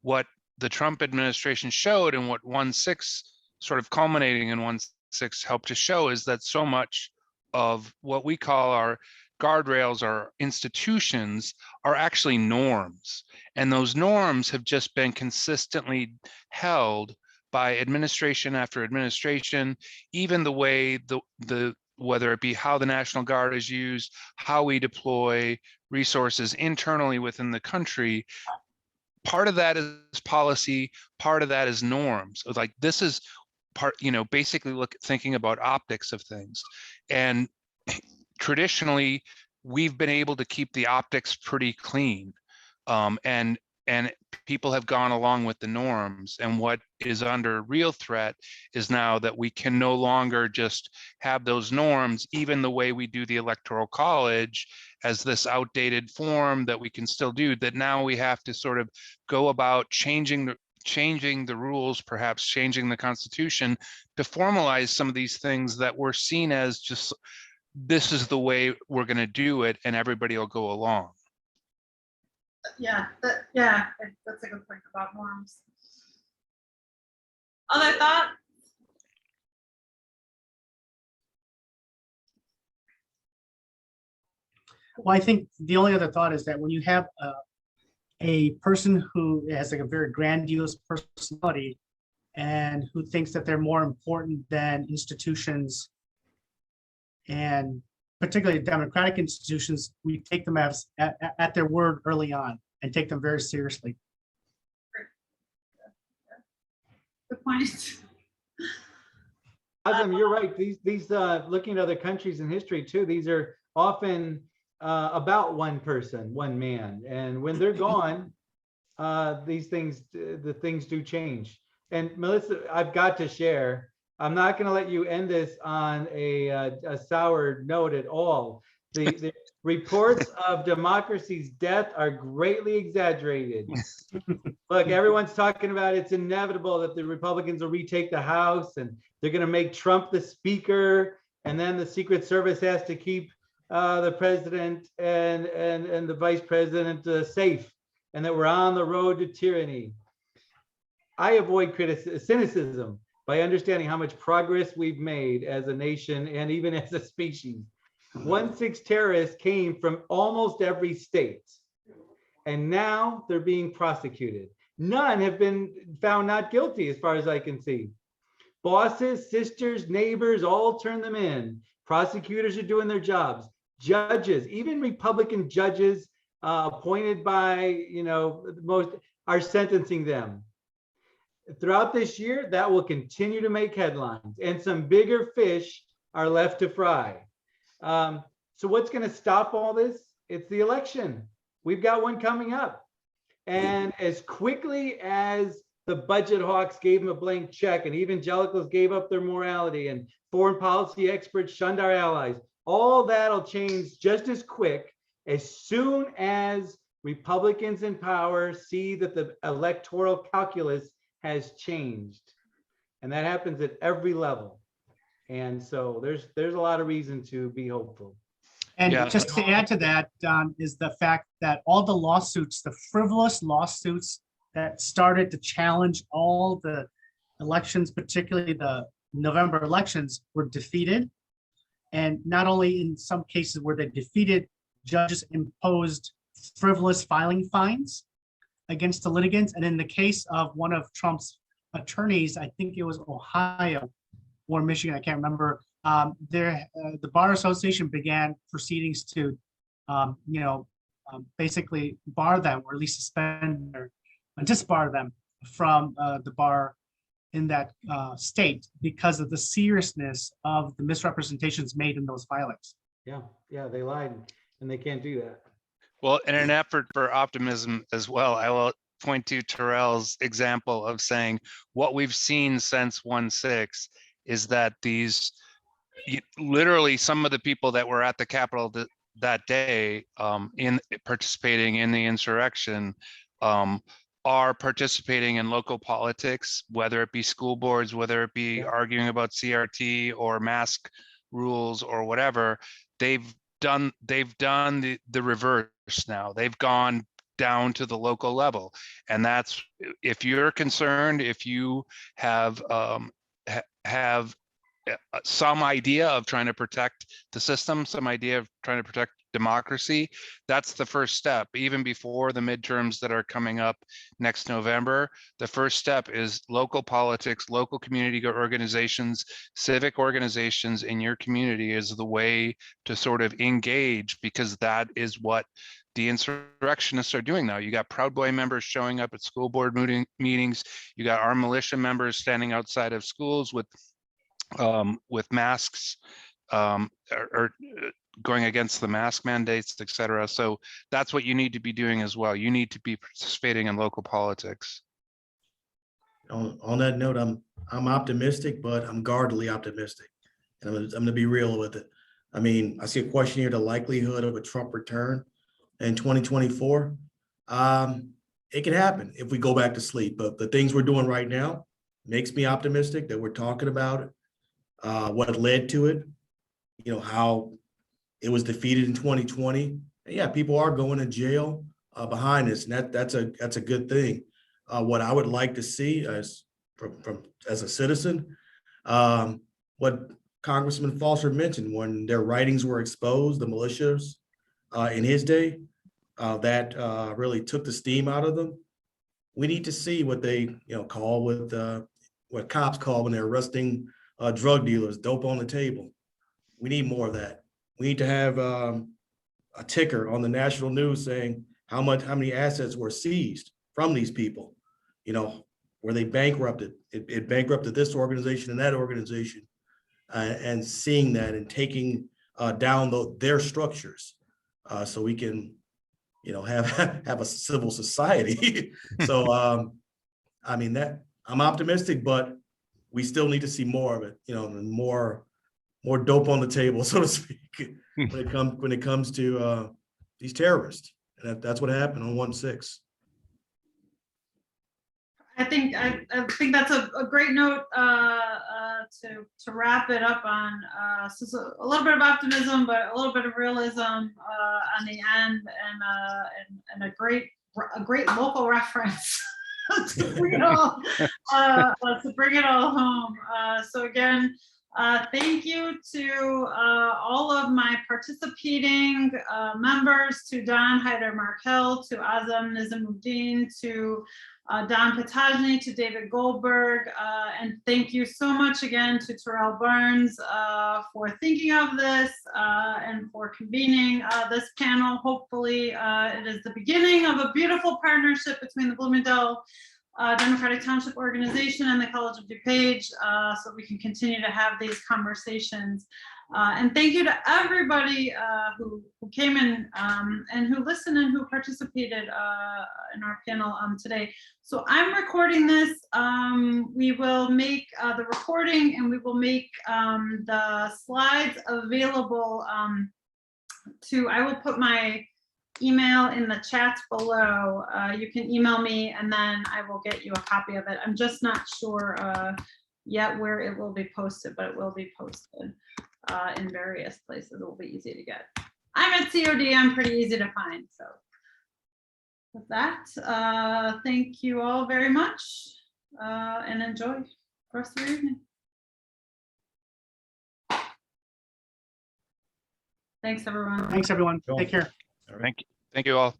what the Trump administration showed and what 1/6 sort of culminating in 1/6 helped to show is that so much of what we call our guardrails or institutions are actually norms, and those norms have just been consistently held by administration after administration. Even the way whether it be how the National Guard is used, how we deploy resources internally within the country, part of that is policy, part of that is norms. Like this is part, basically thinking about optics of things. And traditionally, we've been able to keep the optics pretty clean. And people have gone along with the norms. And what is under real threat is now that we can no longer just have those norms, even the way we do the Electoral College as this outdated form that we can still do, that now we have to sort of go about changing the rules, perhaps changing the Constitution to formalize some of these things that were seen as just, this is the way we're going to do it and everybody will go along. Yeah, that's a good point about norms. Other thought? Well, I think the only other thought is that when you have a person who has like a very grandiose personality and who thinks that they're more important than institutions, and particularly democratic institutions, we take them as at their word early on and take them very seriously. Good point. Azam, you're right. These looking at other countries in history too, these are often about one person, one man. And when they're gone, these things, the things do change. And Melissa, I've got to share, I'm not going to let you end this on a sour note at all. The reports of democracy's death are greatly exaggerated. Look, everyone's talking about it's inevitable that the Republicans will retake the House and they're going to make Trump the speaker, and then the Secret Service has to keep the president and the vice president safe, and that we're on the road to tyranny. I avoid cynicism by understanding how much progress we've made as a nation and even as a species. 1-6 terrorists came from almost every state, and now they're being prosecuted. None have been found not guilty, as far as I can see. Bosses, sisters, neighbors, all turn them in. Prosecutors are doing their jobs. Judges, even Republican judges appointed by, most, are sentencing them. Throughout this year, that will continue to make headlines, and some bigger fish are left to fry. So what's going to stop all this? It's the election. We've got one coming up. And as quickly as the budget hawks gave them a blank check, and evangelicals gave up their morality, and foreign policy experts shunned our allies, all that'll change just as quick as soon as Republicans in power see that the electoral calculus has changed. And that happens at every level. And so there's a lot of reason to be hopeful. And Yeah. just to add to that, Don, is the fact that all the lawsuits, the frivolous lawsuits that started to challenge all the elections, particularly the November elections, were defeated. And not only in some cases were they defeated, judges imposed frivolous filing fines against the litigants. And in the case of one of Trump's attorneys, I think it was Ohio or Michigan, I can't remember, the Bar Association began proceedings to, basically bar them, or at least suspend or disbar them from the bar in that state because of the seriousness of the misrepresentations made in those filings. Yeah, they lied, and they can't do that. Well, in an effort for optimism as well, I will point to Terrell's example of saying what we've seen since 1/6 is that literally some of the people that were at the Capitol that day in participating in the insurrection are participating in local politics, whether it be school boards, whether it be arguing about CRT or mask rules or whatever. They've done the reverse now. They've gone down to the local level, and that's, if you're concerned, if you have some idea of trying to protect the system, some idea of trying to protect democracy, that's the first step. Even before the midterms that are coming up next November, the first step is local politics, local community organizations, civic organizations in your community is the way to sort of engage, because that is what the insurrectionists are doing now. You got Proud Boy members showing up at school board meetings. You got our militia members standing outside of schools with masks, or going against the mask mandates, et cetera. So that's what you need to be doing as well. You need to be participating in local politics. On that note, I'm optimistic, but I'm guardedly optimistic. And I'm gonna be real with it. I mean, I see a question here, the likelihood of a Trump return in 2024. It could happen if we go back to sleep, but the things we're doing right now makes me optimistic that we're talking about it. What led to it, how it was defeated in 2020. And yeah, people are going to jail behind this, and that's a good thing. What I would like to see as a citizen, what Congressman Foster mentioned, when their writings were exposed, the militias in his day, that really took the steam out of them. We need to see what they call with what cops call when they're arresting drug dealers, dope on the table. We need more of that. We need to have a ticker on the national news saying how many assets were seized from these people. Were they bankrupted? It bankrupted this organization and that organization. and seeing that and taking down their structures, so we can, have a civil society. So, I mean, that I'm optimistic, but we still need to see more of it, and more dope on the table, so to speak, when it comes to these terrorists. And that's what happened on 1/6. I think that's a great note to wrap it up on. So a little bit of optimism, but a little bit of realism on the end, and a great local reference to bring it all home. So again, thank you to all of my participating members, to Don Hyder Markel, to Azam Nizamuddin, to Don Patajny, to David Goldberg, and thank you so much again to Terrell Burns for thinking of this and for convening this panel. Hopefully it is the beginning of a beautiful partnership between the Bloomingdale Democratic Township Organization and the College of DuPage, so we can continue to have these conversations. And thank you to everybody who came in and who listened and who participated in our panel today. So I'm recording this. We will make the recording, and we will make the slides available I will put my email in the chats below. You can email me, and then I will get you a copy of it. I'm just not sure yet where it will be posted, but it will be posted in various places. It will be easy to get. I'm at COD. I'm pretty easy to find. So with that, thank you all very much, and enjoy the rest of your evening. Thanks, everyone. Thanks, everyone. Take care. Thank you all.